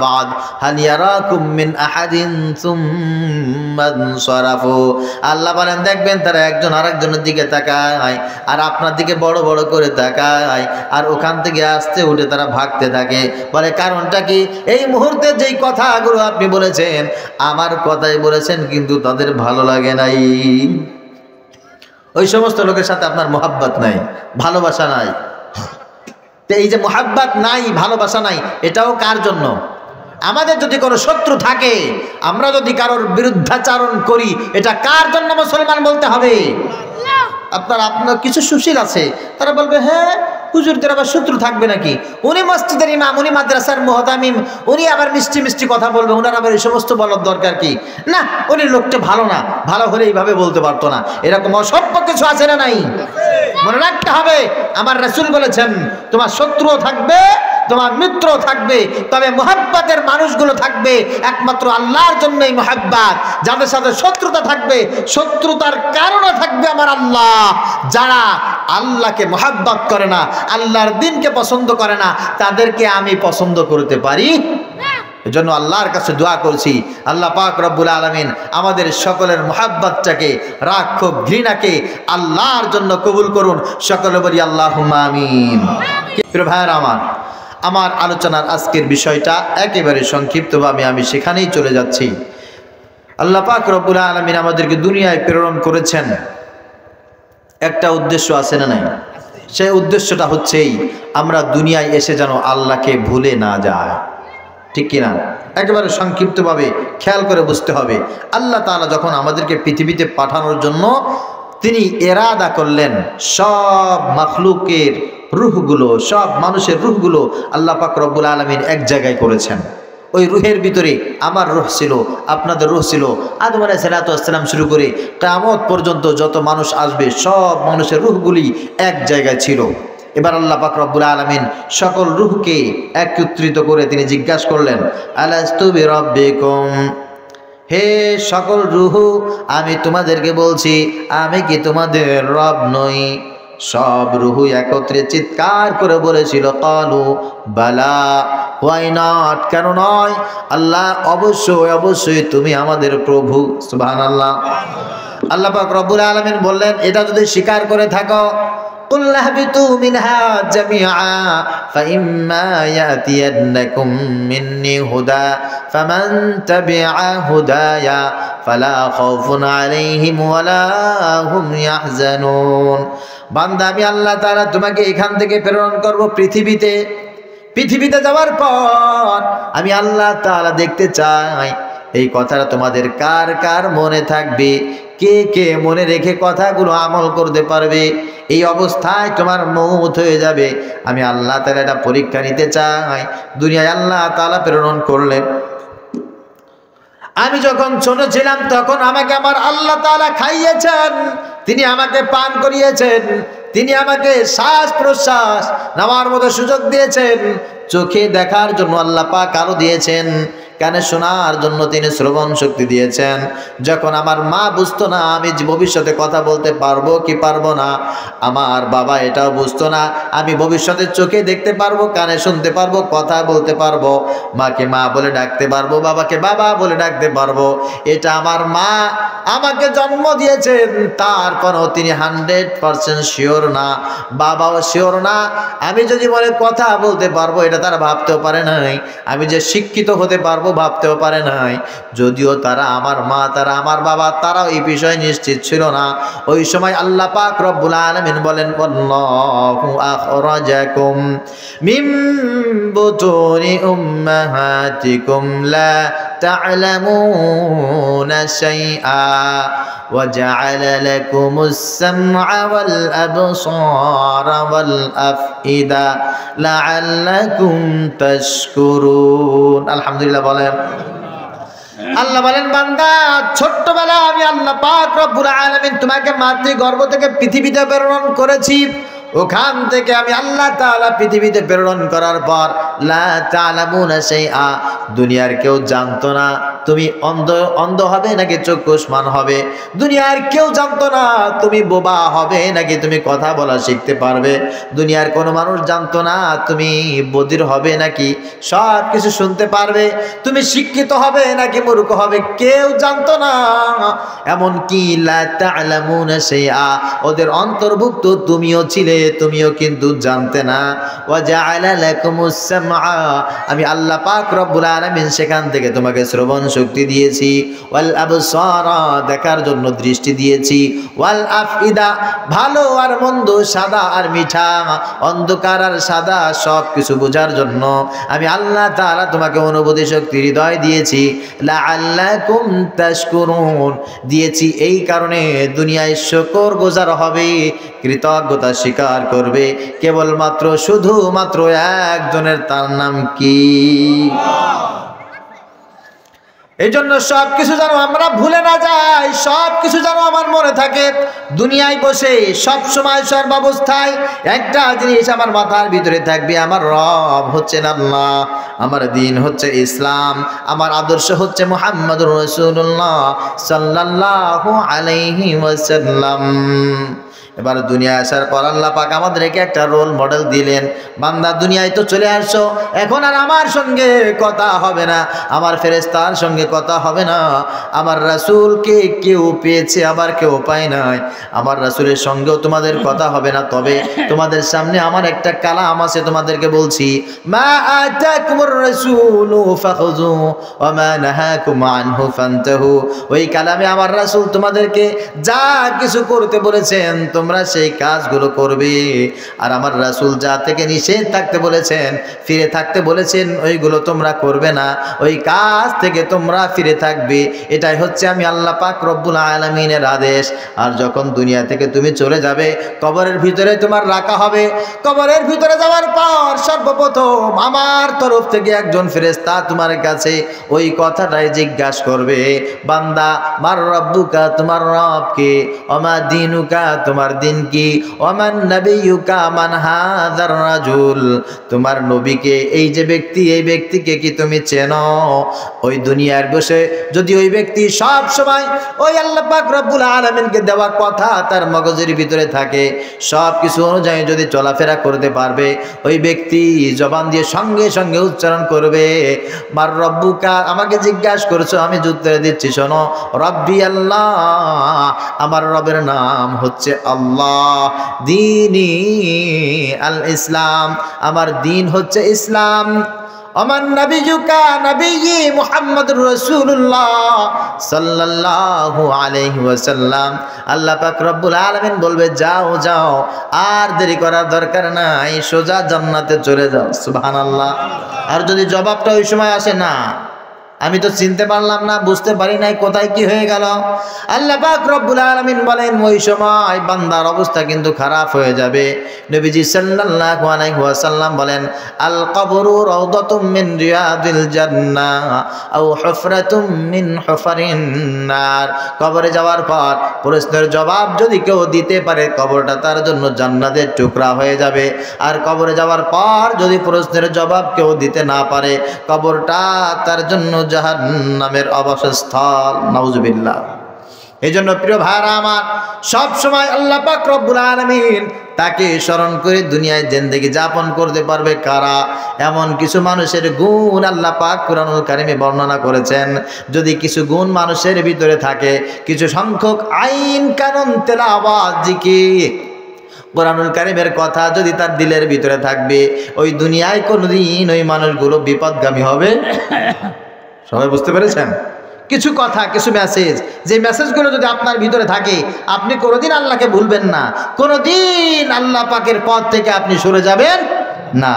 বা'দ হাল ইয়ারাকুম মিন আহাদিন সুম্মা সারাফু। আল্লাহ বলেন, দেখবেন তারা একজন আরেকজনের দিকে তাকায় আর আপনার দিকে বড় বড় করে তাকায়, আর ওখান থেকে আসতে উঠে তারা ভাগতে থাকে। বলে, কারণটা কি? এই মুহূর্তে যেই কথাগুলো আপনি বলেছেন আমার কথাই বলেছেন, কিন্তু তাদের ভালো লাগে নাই। ওই সমস্ত লোকের সাথে আপনার মুহাব্বত নাই, ভালোবাসা নাই। তো এই যে মুহাব্বত নাই, ভালোবাসা নাই, এটাও কার জন্য? আমাদের যদি কোনো শত্রু থাকে, আমরা যদি কারোর বিরুদ্ধাচারণ করি, এটা কার জন্য মুসলমান বলতে হবে? আপনার কিছু সুশীল আছে, তারা বলবে, হ্যাঁ হুজুরদের আবার শত্রু থাকবে নাকি? উনি মসজিদের ইমাম, উনি মাদ্রাসার মুহতামিম, উনি আবার মিষ্টি মিষ্টি কথা বলবে, ওনার আবার এই সমস্ত বলার দরকার কি? না, উনি লোকটা ভালো না, ভালো হলে এইভাবে বলতে পারতো না। এরকম অসভ্য কিছু আছে না নাই? মনে রাখতে হবে, আমার রাসূল বলেছেন, তোমার শত্রুও থাকবে, তোমার মিত্র থাকবে, তবে মুহাব্বতের মানুষগুলো থাকবে একমাত্র আল্লাহর জন্যই মুহাব্বত। যাদের সাথে শত্রুতা থাকবে, শত্রুতার কারণে থাকবে আমার আল্লাহ। যারা আল্লাহকে মুহাব্বত করে না, আল্লাহর দ্বীনকে পছন্দ করে না, তাদেরকে আমি পছন্দ করতে পারি? এজন্য আল্লাহর কাছে দোয়া করছি, আল্লাহ পাক রব্বুল আলামিন আমাদের সকলের মুহাব্বতটাকে, রাগ ক্ষোভ ঘৃণাকে আল্লাহর জন্য কবুল করুন। সকলে বলি আল্লাহুম্মা আমিন। প্রিয় ভাইরা আমার আলোচনার আজকের বিষয়টা একেবারে সংক্ষিপ্তভাবে আমি সেখানেই চলে যাচ্ছি। আল্লাহ পাক রব্বুল আলামিন আমাদেরকে দুনিয়ায় প্রেরণ করেছেন, একটা উদ্দেশ্য আছে না নাই? সেই উদ্দেশ্যটা হচ্ছেই আমরা দুনিয়ায় এসে যেন আল্লাহকে ভুলে না যায়। ঠিক কিনা? একেবারে সংক্ষিপ্তভাবে খেয়াল করে বুঝতে হবে। আল্লাহ তাআলা যখন আমাদেরকে পৃথিবীতে পাঠানোর জন্য তিনি এরাদা করলেন, সব মাখলুকের রূহগুলো, সব মানুষের রূহগুলো আল্লাহ পাক রব্বুল আলামিন এক জায়গায় করেছেন। ওই রূহের ভিতরে আমার রূহ ছিল, আপনাদের রূহ ছিল। আদম আলাইহিস সালাতু ওয়াস সালাম শুরু করে কিয়ামত পর্যন্ত যত মানুষ আসবে, সব মানুষের রূহগুলি এক জায়গায় ছিল। এবার আল্লাহ পাক রব্বুল আলামিন সকল রূহকে একত্রিত করে তিনি জিজ্ঞাসা করলেন, আলাস্তু বিরাব্বিকুম, হে সকল রূহ, আমি তোমাদেরকে বলছি, আমি কি তোমাদের রব নই? সব রূহ একত্রে চিৎকার করে বলেছিল, ক্বালু বালা, হোয়াই নট, কেন নয়? আল্লাহ, অবশ্যই অবশ্যই তুমি আমাদের প্রভু। সুবহানাল্লাহ। আল্লাহ পাক রব্বুল আলামিন বললেন এটা যদি স্বীকার করে থাকো قل اهبطوا منها جميعا فإما يأتينكم مني هدى فمن تبع هدايا فلا خوف عليهم ولا هم يحزنون বান্দা আমি আল্লাহ তাআলা তোমাকে এখান থেকে প্রেরণ করব পৃথিবীতে যাওয়ার পর আমি আল্লাহ তাআলা দেখতে চাই এই কথাটা তোমাদের কার কার মনে থাকবে, কে কে মনে রেখে কথাগুলো আমল করতে পারবে। এই অবস্থায় তোমার মওত হয়ে যাবে, আমি আল্লাহ তাআলা এটা পরীক্ষা নিতে চাই। দুনিয়ায় আল্লাহ তাআলা প্রেরণ করলেন। আমি যখন ছোট ছিলাম তখন আমাকে আমার আল্লাহ তাআলা খাইয়েছেন, তিনি আমাকে পান করিয়েছেন, তিনি আমাকে শ্বাস প্রশ্বাস নেওয়ার মতো সুযোগ দিয়েছেন, চোখে দেখার জন্য আল্লাহ পাক আলো দিয়েছেন, কানে শোনার জন্য তিনি শ্রবণ শক্তি দিয়েছেন। যখন আমার মা বুঝতো না আমি ভবিষ্যতে কথা বলতে পারবো কি পারবো না, আমার বাবা এটাও বুঝতো না আমি ভবিষ্যতে চোখে দেখতে পারবো, কানে শুনতে পারবো, কথা বলতে পারবো, মাকে মা বলে ডাকতে পারবো, বাবাকে বাবা বলে ডাকতে পারবো। এটা আমার মা আমাকে জন্ম দিয়েছেন, তারপরও তিনি 100% শিওর না, বাবাও শিওর না আমি যদি বলে কথা বলতে পারবো এটা তারা ভাবতেও পারে নাই, আমি যে শিক্ষিত হতে পারবো ভাবতেও পারে নাই। যদিও তারা আমার মা, তারা আমার বাবা, তারাও এই বিষয়ে নিশ্চিত ছিল না। ওই সময় আল্লাহ পাক রব্বুল আলামিন বলেন আল্লাহু আখরাজাকুম মিন বুতুনি উম্মাহাতিকুম লা তা'লামুনা শাইআ ওয়া জা'আলা লাকুমুস সাম'a ওয়াল আবসারা ওয়াল আফইদা লা'আল্লাকুম তাশকুরুন। আলহামদুলিল্লাহ বলেন। আল্লাহ বলেন বান্দা ছোট্টবেলা আমি আল্লাহ পাক রব্বুল আলামিন তোমাকে মাতৃগর্ভ থেকে পৃথিবীতে প্রেরণ করেছি। ওখান থেকে আমি আল্লাহ তাআলা পৃথিবীতে প্রেরণ করার পর লা তা'লামুনা শাইআ, দুনিয়ার কেউ জানতো না তুমি অন্ধ হবে নাকি চক্ষুষ্মান হবে, দুনিয়ার কেউ জানতো না তুমি বোবা হবে নাকি তুমি কথা বলা শিখতে পারবে, দুনিয়ার কোনো মানুষ জানতো না তুমি বধির হবে নাকি সব কিছু শুনতে পারবে, তুমি শিক্ষিত হবে নাকি মূর্খ হবে, কেউ জানতো না। এমনকি লা তা'লামুনা শাইআ ওদের অন্তর্ভুক্ত তুমিও ছিলে, তুমিও কিন্তু জানতে না। ওয়া জা'আলা লাকুমুস সাম'a, আমি আল্লাহ পাক রব্বুল আলামিন সেখান থেকে তোমাকে শ্রবণ শক্তি দিয়েছি, ওয়াল আবসারা দেখার জন্য দৃষ্টি দিয়েছি, ওয়াল আফইদা ভালো আর মন্দ, সাদা আর মিঠা, অন্ধকার আর সাদা সব কিছু বোঝার জন্য আমি আল্লাহ তাআলা তোমাকে অনুভূতি শক্তি হৃদয় দিয়েছি। লাআল্লাকুম তাশকুরুন দিয়েছি এই কারণে দুনিয়ায় শুকরগুজার হবে, কৃতজ্ঞতা স্বীকার করবে কেবলমাত্র শুধুমাত্র একজনের, তার নাম কি? এই জন্য সব কিছু যেন আমরা ভুলে না যাই, সব কিছু যেন আমার মনে থাকে। দুনিয়ায় বসে সব সময় সর্বাবস্থায় একটা জিনিস আমার মাথার ভিতরে থাকবে, আমার রব হচ্ছেন আল্লাহ, আমার দিন হচ্ছে ইসলাম, আমার আদর্শ হচ্ছে মুহাম্মদুর রাসূলুল্লাহ সাল্লাল্লাহু আলাইহি ওয়াসাল্লাম। এবার দুনিয়ায় আসার পর আল্লাহ পাক আমাদেরকে একটা রোল মডেল দিলেন, বান্দা দুনিয়ায় তো চলে আসছো, এখন আর আমার সঙ্গে কথা হবে না, আমার ফেরেশতার সঙ্গে কথা হবে না, আমার রাসূলকে কেউ পেয়েছে আবার কেউ পায় নাই, আমার রাসূলের সঙ্গেও তোমাদের কথা হবে না। তবে তোমাদের সামনে আমার একটা কালাম আছে, তোমাদেরকে বলছি, মা আতাকুমুর রাসূলু ফাখুযু ওয়া মা নাহাকুম আনহু ফান্তাহু। ওই কালামে আমার রাসূল তোমাদেরকে যা কিছু করতে বলেছেন তোমরা সেই কাজগুলো করবে, আর আমার রাসূল যা থেকে নিষেধ থাকতে বলেছেন, ফিরে থাকতে বলেছেন, ওইগুলো তোমরা করবে না, ওই কাজ থেকে তোমরা ফিরে থাকবে। এটাই হচ্ছে আমি আল্লাহ পাক রব্বুল আলামিনের আদেশ। আর যখন দুনিয়া থেকে তুমি চলে যাবে, কবরের ভিতরে তোমার রাখা হবে, কবরের ভিতরে যাওয়ার পর সর্বপ্রথম আমার তরফ থেকে একজন ফেরেশতা তোমার কাছে ওই কথাটাই জিজ্ঞাসা করবে, বান্দা মার রব্বুকা, তোমার রব কে, ওমা দীনুকা, তোমার তোমার দিন কি? ওমান নাবিয়ুকা মান হাযার রাজুল, তোমার নবীকে, এই যে ব্যক্তি, এই ব্যক্তিকে কি তুমি চেনো? ওই দুনিয়ার বসে যদি ওই ব্যক্তি সব সময় ওই আল্লাহ পাক রব্বুল আলামিনকে দেওয়া কথা তার মগজের ভিতরে থাকে, সব কিছু অনুযায়ী যদি চলাফেরা করতে পারবে, ওই ব্যক্তি জবান দিয়ে সঙ্গে সঙ্গে উচ্চারণ করবে মার রব্বুকা, আমাকে জিজ্ঞাসা করছো, আমি উত্তর দিচ্ছি শোনো, রব্বি আল্লাহ, আমার রবের নাম হচ্ছে আল্লাহ, দীনি আল ইসলাম, আমার দিন হচ্ছে ইসলাম। ওমান নাবিয়ুকা নবিয়্যি মুহাম্মদুর রাসূলুল্লাহ সাল্লাল্লাহু আলাইহি ওয়াসাল্লাম। আল্লাহ পাক রব্বুল আলামিন বলবে যাও যাও, আর দেরি করার দরকার নাই, সোজা জান্নাতে চলে যাও। সুবহানাল্লাহ। আর যদি জবাবটা ওই সময় আসে না, আমি তো চিনতে পারলাম না, বুঝতে পারি নাই কোথায় কি হয়ে গেল, আল্লাহ পাক রব্বুল আলামিন বলেন ওই সময় বান্দার অবস্থা কিন্তু খারাপ হয়ে যাবে। নবীজি সাল্লাল্লাহু আলাইহি ওয়াসাল্লাম বলেন আল কবরু রাউদাতুম মিন রিয়াদিল জান্নাহ আও হুফরাতুম মিন হুফারিন নার। কবরে যাওয়ার পর প্রশ্নের জবাব যদি কেউ দিতে পারে, কবরটা তার জন্য জান্নাতের টুকরা হয়ে যাবে। আর কবরে যাওয়ার পর যদি প্রশ্নের জবাব কেউ দিতে না পারে, কবরটা তার জন্য জাহান্নামের অবস্থান। নাউজুবিল্লাহ। এই জন্য প্রিয় ভাইরা আমার, সব সময় আল্লাহ পাক রব্বুল আলামিন তাকে স্মরণ করে দুনিয়ায় জিন্দেগি যাপন করতে পারবে কারা? এমন কিছু মানুষের গুণ আল্লাহ পাক কুরআনুল কারীমে বর্ণনা করেছেন। যদি কিছু গুণ মানুষের ভিতরে থাকে, কিছু সংখ্যক আইন কানুন তেলাওয়াত জিকির কুরআনুল কারীমের কথা যদি তার দিলের ভিতরে থাকবে, ওই দুনিয়ায় কোনোদিন ওই মানুষগুলো বিপদগামী হবে। সবাই বুঝতে পেরেছেন? কিছু কথা, কিছু মেসেজ, যে মেসেজগুলো যদি আপনার ভিতরে থাকে, আপনি কোনোদিন আল্লাহকে ভুলবেন না, কোনোদিন আল্লাহ পাকের পথ থেকে আপনি সরে যাবেন না।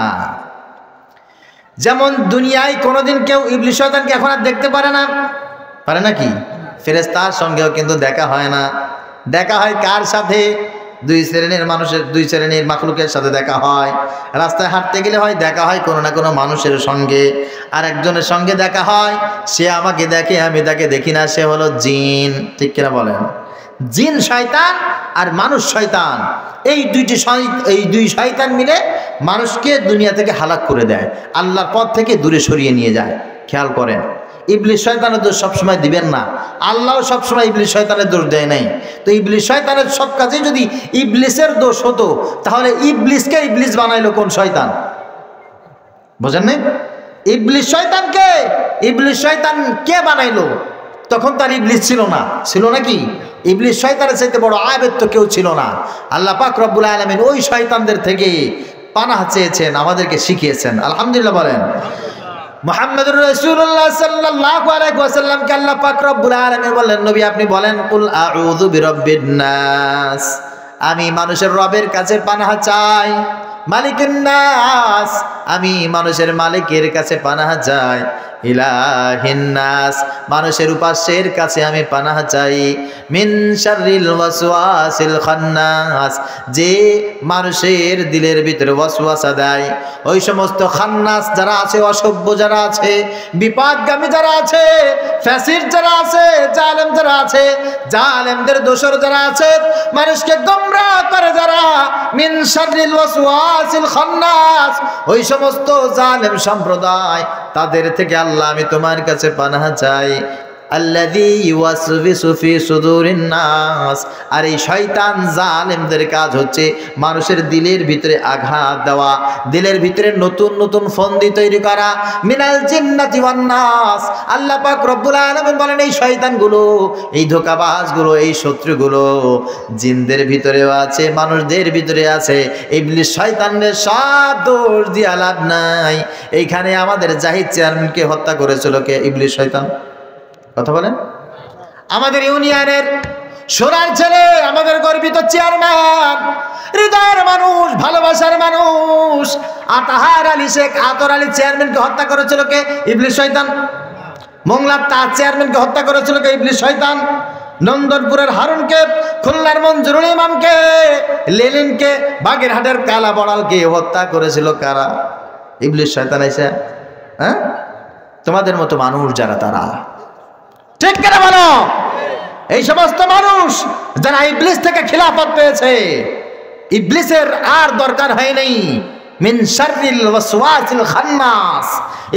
যেমন দুনিয়ায় কোনোদিন কেউ ইবলিস শয়তানকে এখন আর দেখতে পারে না, পারে নাকি? ফেরেশতার সঙ্গেও কিন্তু দেখা হয় না। দেখা হয় কার সাথে? দুই শ্রেণীর মানুষের, দুই শ্রেণীর মাখলুকের সাথে দেখা হয়। রাস্তায় হাঁটতে গেলে হয় দেখা হয় কোনো না কোনো মানুষের সঙ্গে, আর একজনের সঙ্গে দেখা হয়, সে আমাকে দেখে আমি তাকে দেখি না, সে হলো জিন। ঠিক কিনা বলেন? জিন শয়তান আর মানুষ শয়তান, এই দুই শয়তান মিলে মানুষকে দুনিয়া থেকে হালাক করে দেয়, আল্লাহর পথ থেকে দূরে সরিয়ে নিয়ে যায়। খেয়াল করেন, ইবলিস শয়তানের দোষ সবসময় দিবেন না, আল্লাহ সবসময় ইবলিস শয়তানের দোষ দেয় নাই। তো ইবলিস শয়তানের সব কাজে যদি ইবলিসের দোষ হতো, তাহলে ইবলিসকে ইবলিস বানাইলো কোন শয়তান? বোঝেন নাই? ইবলিস শয়তানকে ইবলিস শয়তান কে বানাইলো? তখন তার ইবলিস ছিল না, ছিল নাকি? ইবলিস শয়তানের চাইতে বড় আবেদ তো কেউ ছিল না। আল্লাহ পাক রব্বুল আলামিন ওই শয়তানদের থেকে পানাহ চেয়েছেন, আমাদেরকে শিখিয়েছেন। আলহামদুলিল্লাহ বলেন। মুহাম্মদুর রাসূলুল্লাহ সাল্লাল্লাহু আলাইহি ওয়াসাল্লামকে আল্লাহ পাক রব্বুল আলামিন বলেন, নবী আপনি বলেন কুল আউযু বিরাব্বিন নাস, আমি মানুষের রবের কাছে পানাহ চাই। মালিকুন নাস, আমি মানুষের মালিকের কাছে পানাহ চাই। ইলাহিন নাস, মানুষের উপাস্যের কাছে আমি পানাহ চাই। মিন শাররিল ওয়াসওয়াসিল খান্নাস, যে মানুষের দিলের ভিতরে ওয়াসওয়াসা দেয়, ওই সমস্ত খান্নাস যারা আছে, অসভ্য যারা আছে, বিপদগামী যারা আছে, ফ্যাসিড যারা আছে, জালেম যারা আছে, জালেমদের দোসর যারা আছে, মানুষকে গোমরাহ করে যারা, মিন শাররিল ওয়াসওয়াসিল খান্নাস, ওই সমস্ত জালেম সম্প্রদায়, তাদের থেকে আল্লাহ আমি তোমার কাছে পানাহ চাই। আল্লাযী ইউওয়াসবিসু ফি সুদুরিন নাস, আর এই শয়তান জালেমদের কাজ হচ্ছে মানুষের দিলের ভিতরে আঘাত দেওয়া, দিলের ভিতরে নতুন নতুন ফন্দি তৈরি করা। মিনাল জিন্নাতি ওয়ান নাস, আল্লাহ পাক রব্বুল আলামিন বলেন এই শয়তানগুলো, এই ধোঁকাবাজগুলো, এই শত্রুগুলো জিনদের ভিতরেও আছে, মানুষদের ভিতরে আছে। ইবলিস শয়তানের সব দোষ দিয়া লাভ নাই। এইখানে আমাদের জাহিদ চেয়ারম্যানকে হত্যা করেছিল কে? ইবলিস শয়তান। কথা বলেন। আমাদের ইউনিয়নের সোনার ছেলে, আমাদের গর্বিত চেয়ারম্যান, হৃদয়ের মানুষ, ভালোবাসার মানুষ, আতাহার আলী শেখ আতর আলী চেয়ারম্যানকে হত্যা করেছিল কে? ইবলিস শয়তান। মোংলার তার চেয়ারম্যানকে হত্যা করেছিল কে? ইবলিস শয়তান। নন্দনপুরের হারুনকে, খুলনার মঞ্জুরুল ইমামকে, লেলিনকে, বাগেরহাটের কালা বড়ালকে হত্যা করেছিল কারা? ইবলিস শয়তান। আইসা হ্যাঁ, তোমাদের মতো মানুষ যারা, তারা। ঠিক করে বলো। এই সমস্ত মানুষ যারা ইবলিস থেকে খিলাফত পেয়েছে, ইবলিসের আর দরকার হয় নাই, মিন শাররিল ওয়াসওয়াসিল খান্নাস,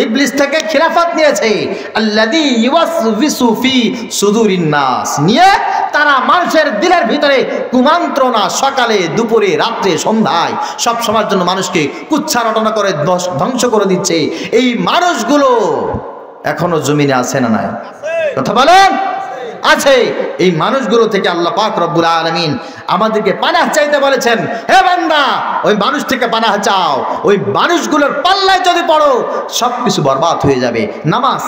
ইবলিস থেকে খিলাফত নিয়েছে, আল্লাযী ইউওয়াসওয়িসু ফি সুদুরিন নাস, নিয়ে তারা মানুষের দিলের ভিতরে কুমন্ত্রণা সকালে দুপুরে রাত্রে সন্ধ্যায় সব সময়ের জন্য মানুষকে কুচ্ছা রটনা করে ধ্বংস করে দিচ্ছে। এই মানুষগুলো এখনো জমিনে আছে না নাই? কথা বলেন, আছে। এই মানুষগুলো থেকে আল্লাহ পাক রব্বুল আলামিন আমাদেরকে পানাহ চাইতে বলেছেন। হে বান্দা, ওই মানুষ থেকে পানাহ চাও। ওই মানুষগুলোর পাল্লায় যদি পড়ো সবকিছু বরবাদ হয়ে যাবে। নামাজ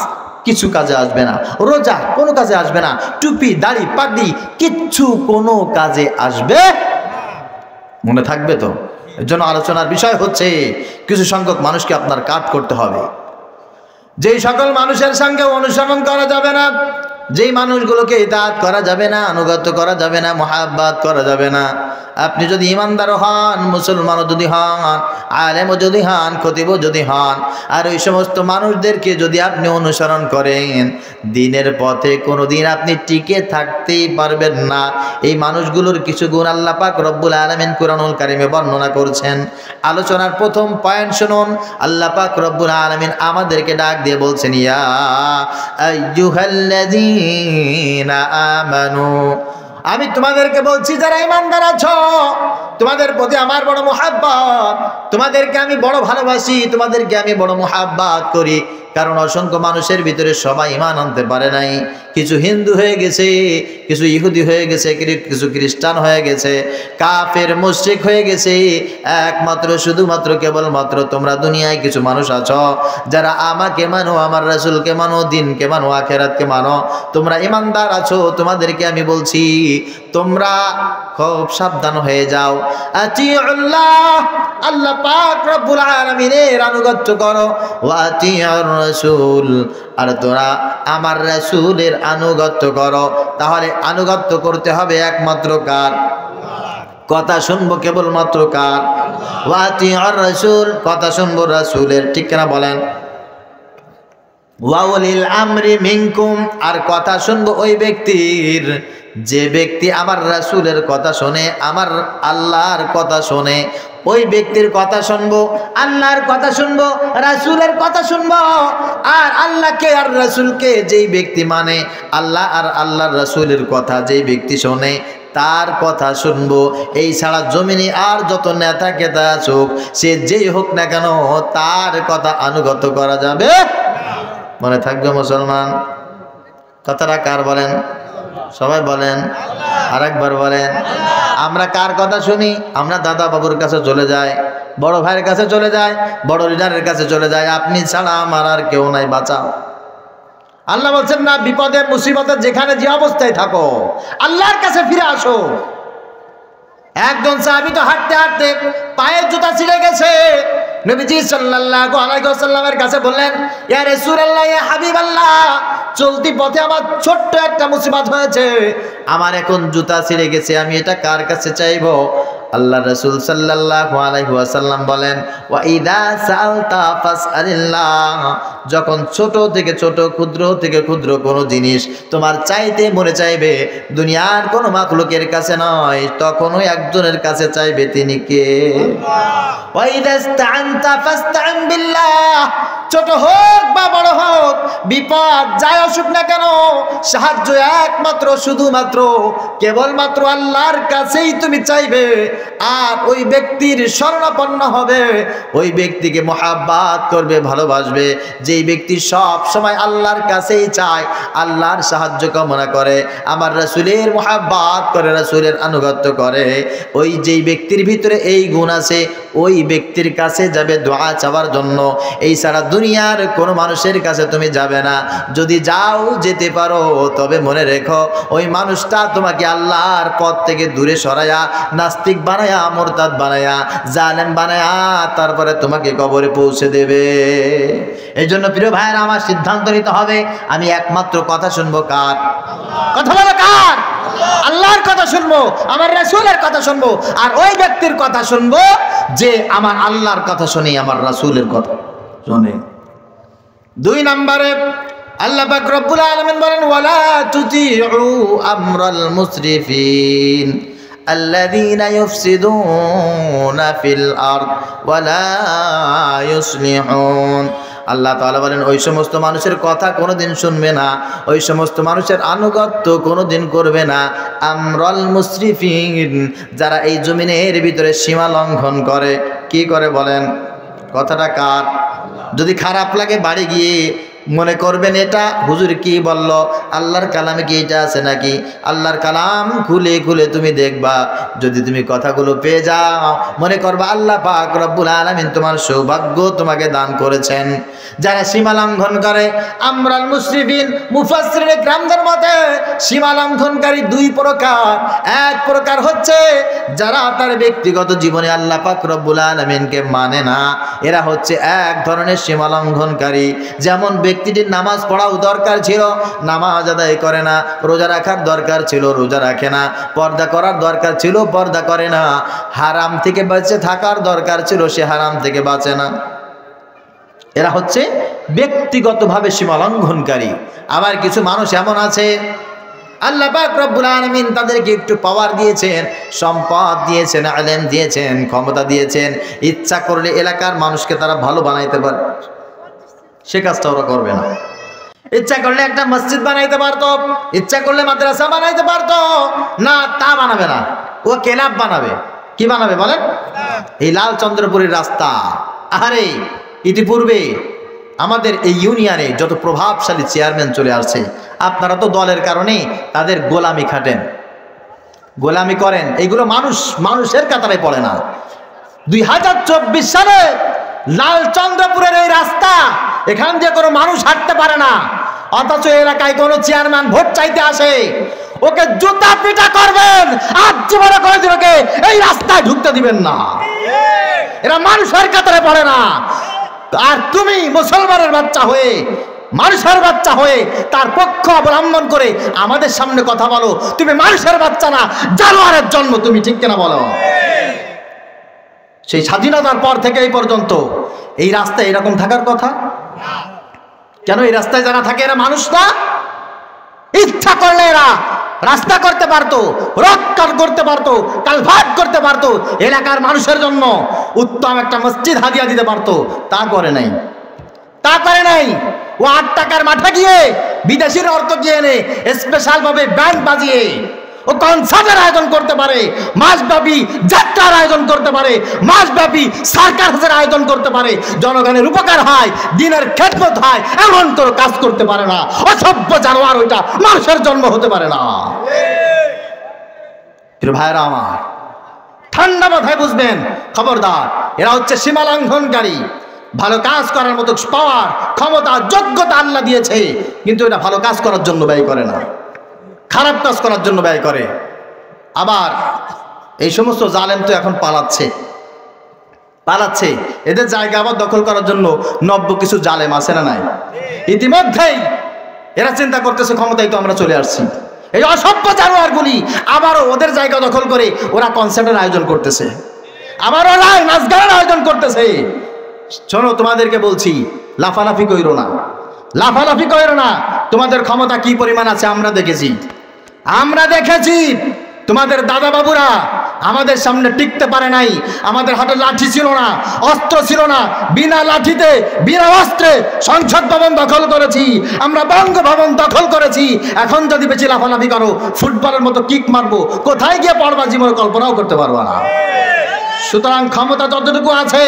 কিছু কাজে আসবে না, রোজা কোনো কাজে আসবে না, টুপি দাড়ি পাগড়ি কিচ্ছু কোনো কাজে আসবে মনে থাকবে তো? এর জন্য আলোচনার বিষয় হচ্ছে কিছু সংখ্যক মানুষকে আপনার কাট করতে হবে। যেই সকল মানুষের সঙ্গে অনুসরণ করা যাবে না, যেই মানুষগুলোকে ইতাআত করা যাবে না, আনুগত্য করা যাবে না, মুহাব্বত করা যাবে না। আপনি যদি ইমানদার হন, মুসলমানও যদি হন, আলেমও যদি হন, খতিবও যদি হন, আর ওই সমস্ত মানুষদেরকে যদি আপনি অনুসরণ করেন, দিনের পথে কোনোদিন আপনি টিকে থাকতেই পারবেন না। এই মানুষগুলোর কিছু গুণ আল্লাহ পাক রব্বুল আলামিন কুরআনুল কারীমে বর্ণনা করেছেন। আলোচনার প্রথম পয়েন্ট শুনুন। আল্লাহ পাক রব্বুল আলামিন আমাদেরকে ডাক দিয়ে বলছেন, ইয়া আইয়ুহাল্লাযীনা আমানু, আমি তোমাদেরকে বলছি যারা ঈমানদার আছো, তোমাদের প্রতি আমার বড় মুহাব্বত, তোমাদেরকে আমি বড় ভালোবাসি, তোমাদেরকে আমি বড় মুহাব্বত করি। কারণ অসংখ্য মানুষের ভিতরে সবাই ঈমান আনতে পারে নাই। কিছু হিন্দু হয়ে গেছে, কিছু ইহুদি হয়ে গেছে, কিছু খ্রিস্টান হয়ে গেছে, কাফের মুশরিক হয়ে গেছে। একমাত্র শুধুমাত্র কেবলমাত্র তোমরা দুনিয়ায় কিছু মানুষ আছো যারা আমাকে মানো, আমার রাসূলকে মানো, দিনকে মানো, আখিরাতকে মানো, তোমরা ঈমানদার আছো। তোমাদেরকে আমি বলছি তোমরা খুব সাবধান হয়ে যাও। আতিউল্লাহ, আল্লাহ পাক রব্বুল আলামিনের আনুগত্য করো, ওয়া আতিউর রাসূল, আর তোমরা আমার রাসূলের আনুগত্য করো। তাহলে আনুগত্য করতে হবে একমাত্র কার? কথা শুনবো কেবলমাত্র কার? ওয়া আতিউর রাসূল, কথা শুনবো রাসূলের। ঠিক কিনা বলেন? ওয়া উলিল আমরি মিনকুম, আর কথা শুনবো ওই ব্যক্তির যে ব্যক্তি আমার রাসূলের কথা শোনে, আমার আল্লাহর কথা শোনে, ওই ব্যক্তির কথা শুনবো, আল্লাহর কথা শুনবো, রাসূলের কথা শুনবো। আর আল্লাহকে আর রাসূলকে যেই ব্যক্তি মানে, আল্লাহ আর আল্লাহর রাসূলের কথা যেই ব্যক্তি শোনে, তার কথা শুনবো। এই ছাড়া জমিনে আর যত নেতা কেতা আসুক, সে যেই হোক না কেন, তার কথা আনুগত্য করা যাবে। মনে থাকবে মুসলমান? কথাটা কার বলেন? সবাই বলেন, আরেকবার বলেন। আমরা কার কথা শুনি? আমরা দাদা বাবুর কাছে চলে যাই, বড় ভাইয়ের কাছে চলে যায়, বড় লিডারের কাছে চলে যায়। আপনি ছাড়া আমার আর কেউ নাই, বাঁচাও। আল্লাহ বলছেন না, বিপদে মুসিবতে যেখানে যে অবস্থায় থাকো আল্লাহর কাছে ফিরে আসো। একজন সাহাবী তো হাঁটতে হাঁটতে পায়ের জুতা ছিঁড়ে গেছে। নবীজি সাল্লাল্লাহু আলাইহি ওয়াসাল্লামের কাছে বললেন, ইয়া রাসূলুল্লাহ, ইয়া হাবিবাল্লাহ, চলতি পথে আমার ছোট্ট একটা মুসিবত হয়েছে, আমার এখন জুতা ছিঁড়ে গেছে, আমি এটা কার কাছে চাইবো? আল্লাহ রাসূল সাল্লাল্লাহু আলাইহি ওয়াসাল্লাম বলেন, ওয়া ইযা সাআলতা ফাসআলিল্লাহ, যখন ছোট থেকে ছোট, ক্ষুদ্র থেকে ক্ষুদ্র কোনো জিনিস তোমার চাইতে মনে চাইবে, দুনিয়ার কোনো মাখলুকের কাছে নয়, তখন ওই একজনের কাছে চাইবে, তিনি কে? ওয়া ইযা ইসতাআনতা ফাসতাইন বিল্লাহ, ছোট হোক বা বড় হোক, বিপদ যাই আসুক না কেন, সাহায্য একমাত্র শুধুমাত্র কেবলমাত্র আল্লাহর কাছেই তুমি চাইবে। আর ওই ব্যক্তির শরণাপন্ন হবে, ওই ব্যক্তিকে মুহাব্বত করবে, ভালোবাসবে। যেই ব্যক্তি সব সময় আল্লাহর কাছেই চায়, আল্লাহর সাহায্য কামনা করে, আমার রাসূলের মুহাব্বত করে, রাসূলের আনুগত্য করে, ওই যেই ব্যক্তির ভিতরে এই গুণ আছে, ওই ব্যক্তির কাছে যাবে দোয়া চাওয়ার জন্য। এই ছাড়া দুনিয়ার কোনো মানুষের কাছে তুমি যাবে না। যদি যাও, যেতে পারো, তবে মনে রেখো ওই মানুষটা তোমাকে আল্লাহর পথ থেকে দূরে সরায়া, নাস্তিক বানায়া, মুরতাদ বানায়া, জালেম বানায়া, তারপরে তোমাকে কবরে পৌঁছে দেবে। এই জন্য প্রিয় ভাইয়েরা, আমার সিদ্ধান্ত নিতে হবে, আমি একমাত্র কথা শুনবো কার? কথা বলো কার? আল্লাহর কথা শুনবো, আমার রাসূলের কথা শুনবো, আর ওই ব্যক্তির কথা শুনবো যে আমার আল্লাহর কথা শুনে, আমার রাসূলের কথা শুনে। 2 নম্বরে আল্লাহ পাক রব্বুল আলামিন বলেন ওয়ালা তুতিউ আমরাল মুসরিফিন الذين يفسدون في الأرض ولا يصلحون আল্লাহ তাআলা বলেন ওই সমস্ত মানুষের কথা কোনোদিন শুনবে না, ওই সমস্ত মানুষের আনুগত্য কোনোদিন করবে না। আমরাল মুসরিফিন, যারা এই জমিনের ভিতরে সীমা লঙ্ঘন করে। কি করে বলেন? কথাটা কার? যদি খারাপ লাগে বাড়ি গিয়ে মনে করবেন এটা হুজুর কি বলল, আল্লাহর কালামে কি এটা আছে নাকি? আল্লাহর কালাম খুলে খুলে তুমি দেখবা, যদি তুমি কথাগুলো পেয়ে যাও মনে করবা আল্লাহ পাক রব্বুল আলামিন তোমার সৌভাগ্য তোমাকে দান করেছেন। যারা সীমা লঙ্ঘন করে, আমরাল মুসরিফিন, মুফাসসিরিনে কিরামদের মতে সীমা লঙ্ঘনকারী দুই প্রকার। এক প্রকার হচ্ছে যারা তার ব্যক্তিগত জীবনে আল্লাহ পাক রব্বুল আলামিনকে মানে না, এরা হচ্ছে এক ধরনের সীমা লঙ্ঘনকারী। যেমন ব্যক্তিটির নামাজ পড়াও দরকার ছিল, নামাজ আদায় করে না, রোজা রাখার দরকার ছিল, রোজা রাখে না, পর্দা করার দরকার ছিল, পর্দা করে না, হারাম থেকে বেঁচে থাকার দরকার ছিল, সে হারাম থেকে বাঁচে না। এরা হচ্ছে ব্যক্তিগতভাবে সীমা লঙ্ঘনকারী। আবার কিছু মানুষ এমন আছে আল্লাহ পাক রব্বুল আলামিন তাদেরকে একটু পাওয়ার দিয়েছেন, সম্পদ দিয়েছেন, ইলম দিয়েছেন, ক্ষমতা দিয়েছেন, ইচ্ছা করলে এলাকার মানুষকে তারা ভালো বানাইতে পারে, সে কাজটা ওরা করবে না। ইচ্ছা করলে একটা মসজিদ বানাইতে পারতো, ইচ্ছা করলে মাদ্রাসা বানাইতে পারতো, না তা বানাবে না, ও ক্লাব বানাবে। কি বানাবে বলেন? এই লালচন্দ্রপুরের রাস্তা। আরে ইতিপূর্বে আমাদের এই ইউনিয়নে যত প্রভাবশালী চেয়ারম্যান চলে আসছে, আপনারা তো দলের কারণে তাদের গোলামি খাটেন, গোলামি করেন, এইগুলো মানুষের কাতারে পড়ে না। 2024 সালে লালচন্দ্রপুরের এই রাস্তা, এখান দিয়ে কোনো মানুষ হাঁটতে পারে না, অথচ এলাকায় কোনো চেয়ারম্যান ভোট চাইতে আসে, ওকে জুতা পিটা করবেন, আর জীবনে কোনোদিন ওকে এই রাস্তায় ঢুকতে দিবেন না। এরা মানুষের কাতারে পড়ে না। আর তুমি মুসলমানের বাচ্চা হয়ে, মানুষের বাচ্চা হয়ে তার পক্ষ অবলম্বন করে আমাদের সামনে কথা বলো, তুমি মানুষের বাচ্চা না, জানোয়ারের জন্ম। তুমি ঠিক কিনা বলো? সেই স্বাধীনতার পর থেকে এই পর্যন্ত এই রাস্তায় এরকম থাকার কথা কেন? এই রাস্তায় যারা থাকে এরা মানুষ না? ইচ্ছা করলে এরা রাস্তা করতে পারতো, রক্ষা করতে পারতো, কালভার্ট করতে পারতো, এলাকার মানুষের জন্য উত্তম একটা মসজিদ হাদিয়া দিতে পারতো। তা করে নাই, তা করে নাই। ও 8 টাকার মাঠে গিয়ে বিদেশির অর্থ গিয়ে এনে স্পেশাল ভাবে ব্যান্ড বাজিয়ে ও কনসার্টের আয়োজন করতে পারে, মাসব্যাপী যাত্রার আয়োজন করতে পারে, মাসব্যাপী সার্কাসের আয়োজন করতে পারে, জনগণের উপকার হয়, দিনের খেদমত হয়, এমন কোনো কাজ করতে পারে না। অসভ্য জানোয়ার ওইটা, মানুষের জন্ম হতে পারে না। ভাইরা আমার, ঠান্ডা মাথায় বুঝবেন, খবরদার, এরা হচ্ছে সীমা লঙ্ঘনকারী। ভালো কাজ করার মতো পাওয়ার, ক্ষমতা, যোগ্যতা আল্লাহ দিয়েছে, কিন্তু এটা ভালো কাজ করার জন্য ব্যয় করে না, খারাপ কাজ করার জন্য ব্যয় করে। আবার এই সমস্ত জালেম তো এখন পালাচ্ছে, এদের জায়গা আবার দখল করার জন্য নব্য কিছু জালেম আছে না নাই? ইতিমধ্যেই এরা চিন্তা করতেছে ক্ষমতায় তো আমরা চলে আসছি, এই অসভ্য জানোয়ারগুলি আবারও ওদের জায়গা দখল করে ওরা কনসার্টের আয়োজন করতেছে, আবার ওরা নাচ গানের আয়োজন করতেছে। শোনো, তোমাদেরকে বলছি, লাফালাফি কইরো না, লাফালাফি কইরো না। তোমাদের ক্ষমতা কি পরিমাণ আছে আমরা দেখেছি। তোমাদের দাদা বাবুরা আমাদের সামনে টিকতে পারে নাই, আমাদের হাতে লাঠি ছিল না, অস্ত্র ছিল না, বিনা লাঠিতে বিনা অস্ত্রে সংসদ ভবন দখল করেছি, আমরা বঙ্গভবন দখল করেছি। এখন যদি বেশি লাফালাফি করো, ফুটবলের মতো কিক মারবো, কোথায় গিয়ে পড়বা জীবনে কল্পনাও করতে পারবা না। সুতরাং ক্ষমতা যতটুকু আছে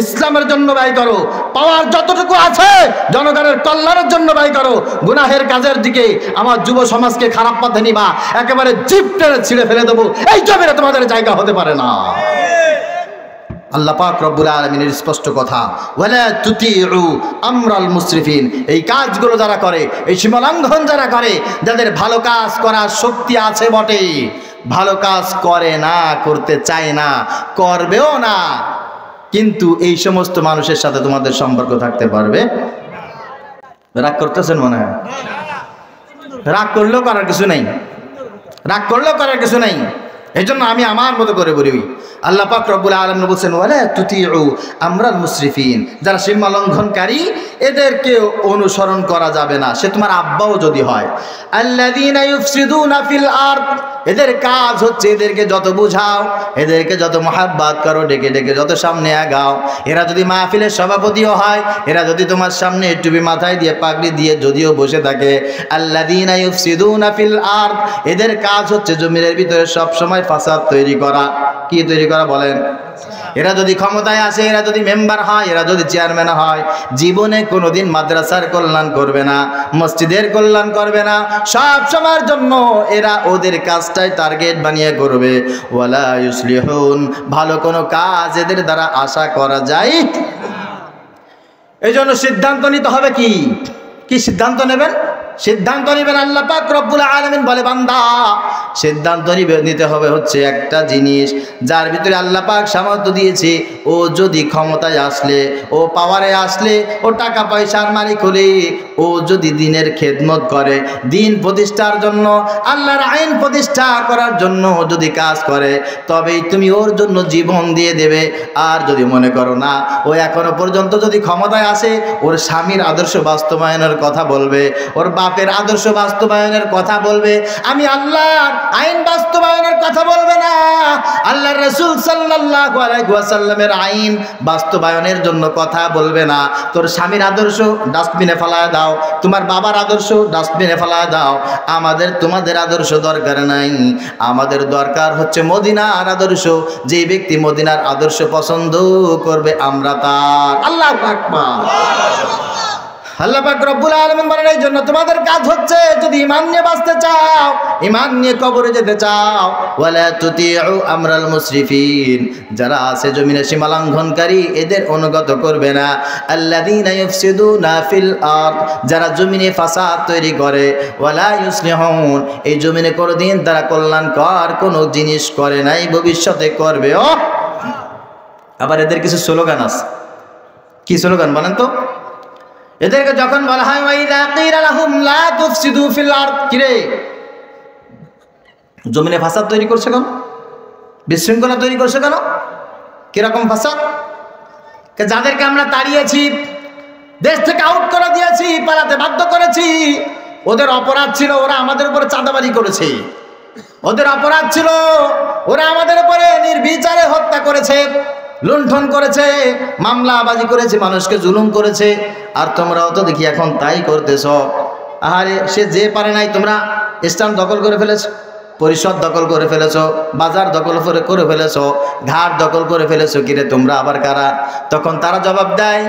ইসলামের জন্য ব্যয় করো, পাওয়ার যতটুকু আছে জনগণের কল্যাণের জন্য ব্যয় করো। গুনাহের কাজের দিকে আমার যুব সমাজকে খারাপ পথে নিবা, একেবারে জিপ টেনে ছিঁড়ে ফেলে দেবো, এই জমিনে তোমাদের জায়গা হতে পারে না। আল্লাহ পাক রব্বুল আলামিনের স্পষ্ট কথা, ওয়ালা তুতিউ আমরাল মুসরিফিন। এই কাজগুলো যারা করে, এই সীমালঙ্ঘন যারা করে, যাদের ভালো কাজ করার শক্তি আছে বটে, ভালো কাজ করে না, করতে চায় না, করবেও না, কিন্তু এই সমস্ত মানুষের সাথে তোমাদের সম্পর্ক থাকতে পারবে? রাগ করতেছেন মনে হয়? রাগ করলেও করার কিছু নেই, রাগ করলেও করার কিছু নেই। এই জন্য আমি আমার মতো করে বলি, আল্লাহ পাক রব্বুল আলামিন বলছেন ওয়ালা তুতিউ আমরাল মুসরিফিন, যারা সীমা লঙ্ঘনকারী এদেরকে অনুসরণ করা যাবে না, সে তোমার আব্বাও যদি হয়। আল্লাযীনা ইউফসিদুনা ফিল আরদ, এদের কাজ হচ্ছে এদেরকে যত বুঝাও, এদেরকে যত মহাব্বত করো, ডেকে ডেকে যত সামনে আগাও। এরা যদি মাহফিলের সভাপতিও হয়, এরা যদি তোমার সামনে টুপি মাথায় দিয়ে পাগড়ি দিয়ে যদিও বসে থাকে, আল্লাযীনা ইউফসিদুনা ফিল আরদ, এদের কাজ হচ্ছে জমিনের ভিতরে সব সময় ফাসাদ তৈরি করা। কি তৈরি করা বলেন? এরা যদি ক্ষমতায় আসে, এরা যদি মেম্বার হয়, এরা যদি চেয়ারম্যান হয়, জীবনে কোনোদিন মাদ্রাসার কল্যাণ করবে না, মসজিদের কল্যাণ করবে না। সব সময়ের জন্য এরা ওদের কাজটাই টার্গেট বানিয়ে করবে। ওয়ালা ইউসলিহুন, ভালো কোনো কাজ এদের দ্বারা আশা করা যায়। এই জন্য সিদ্ধান্ত নিতে হবে। কি সিদ্ধান্ত নেবেন? সিদ্ধান্ত নেবেন আল্লাহ পাক রব্বুল আলামিন বলে বান্দা সিদ্ধান্ত নিতে হবে হচ্ছে একটা জিনিস, যার ভিতরে আল্লাহ পাক সামর্থ্য দিয়েছে, ও যদি ক্ষমতায় আসলে, ও পাওয়ারে আসলে, ও টাকা পয়সার মালিক হলে, ও যদি দিনের খেদমত করে, দিন প্রতিষ্ঠার জন্য, আল্লাহর আইন প্রতিষ্ঠা করার জন্য যদি কাজ করে, তবেই তুমি ওর জন্য জীবন দিয়ে দেবে। আর যদি মনে করো না, ও এখনো পর্যন্ত যদি ক্ষমতায় আসে, ওর স্বামীর আদর্শ বাস্তবায়নের কথা বলবে, ওর বাপের আদর্শ বাস্তবায়নের কথা বলবে, আমি আল্লাহর আইন বাস্তবায়নের কথা বলবে না, আল্লাহর রাসূল সাল্লাল্লাহু আলাইহি ওয়াসাল্লামের আইন বাস্তবায়নের জন্য কথা বলবে না। তোর স্বামীর আদর্শ ডাস্টবিনে ফেলায় দাও, তোমার বাবার আদর্শ ডাস্টবিনে ফেলায় দাও। আমাদের তোমাদের আদর্শ দরকার নাই, আমাদের দরকার হচ্ছে মদিনার আদর্শ। যে ব্যক্তি মদিনার আদর্শ পছন্দ করবে, আমরা তার। আল্লাহু আকবার। আল্লাহ পাক রব্বুল আলামিন বলেন এই জন্য তোমাদের কাজ হচ্ছে, যদি ঈমান নিয়ে বাঁচতে চাও, ঈমান নিয়ে কবরে যেতে চাও, ওয়ালা তুতিউ আমরাল মুসরিফিন, যারা আছে জমিনে সীমা লঙ্ঘনকারী এদের অনুগত করবে না। আল্লাযীনা ইউফসিদুনা ফিল আরদ, যারা জমিনে ফাসাদ তৈরি করে, ওয়ালা ইউসলিহুন, এই জমিনে কোনোদিন তারা কল্যাণকর কোনো জিনিস করে নাই, ভবিষ্যতে করবে। আবার এদের কিছু স্লোগান আছে। কি স্লোগান বলেন তো? এদেরকে যখন বলা হয় ওয়াইদা কিলা লাহুম লা তুফসিদু ফিল আরদ, কিরে জমিনে ফাসাদ তৈরি করছে কেন, বিশৃঙ্খলা তৈরি করছে কেন? কিরকম ফাসাদ? যাদেরকে আমরা তাড়িয়েছি, দেশ থেকে আউট করে দিয়েছি, পালাতে বাধ্য করেছি, ওদের অপরাধ ছিল ওরা আমাদের উপরে চাঁদাবাজি করেছে, ওদের অপরাধ ছিল ওরা আমাদের উপরে নির্বিচারে হত্যা করেছে, লুণ্ঠন করেছে, মামলাবাজি করেছে, মানুষকে জুলুম করেছে। আর তোমরাও তো দেখি এখন তাই করতেছ। আহারে, সে যে পারে নাই, তোমরা স্থান দখল করে ফেলেছো, পরিষদ দখল করে ফেলেছো, বাজার দখল করে ফেলেছো, ঘাট দখল করে ফেলেছো, কিরে তোমরা আবার কারা? তখন তারা জবাব দেয়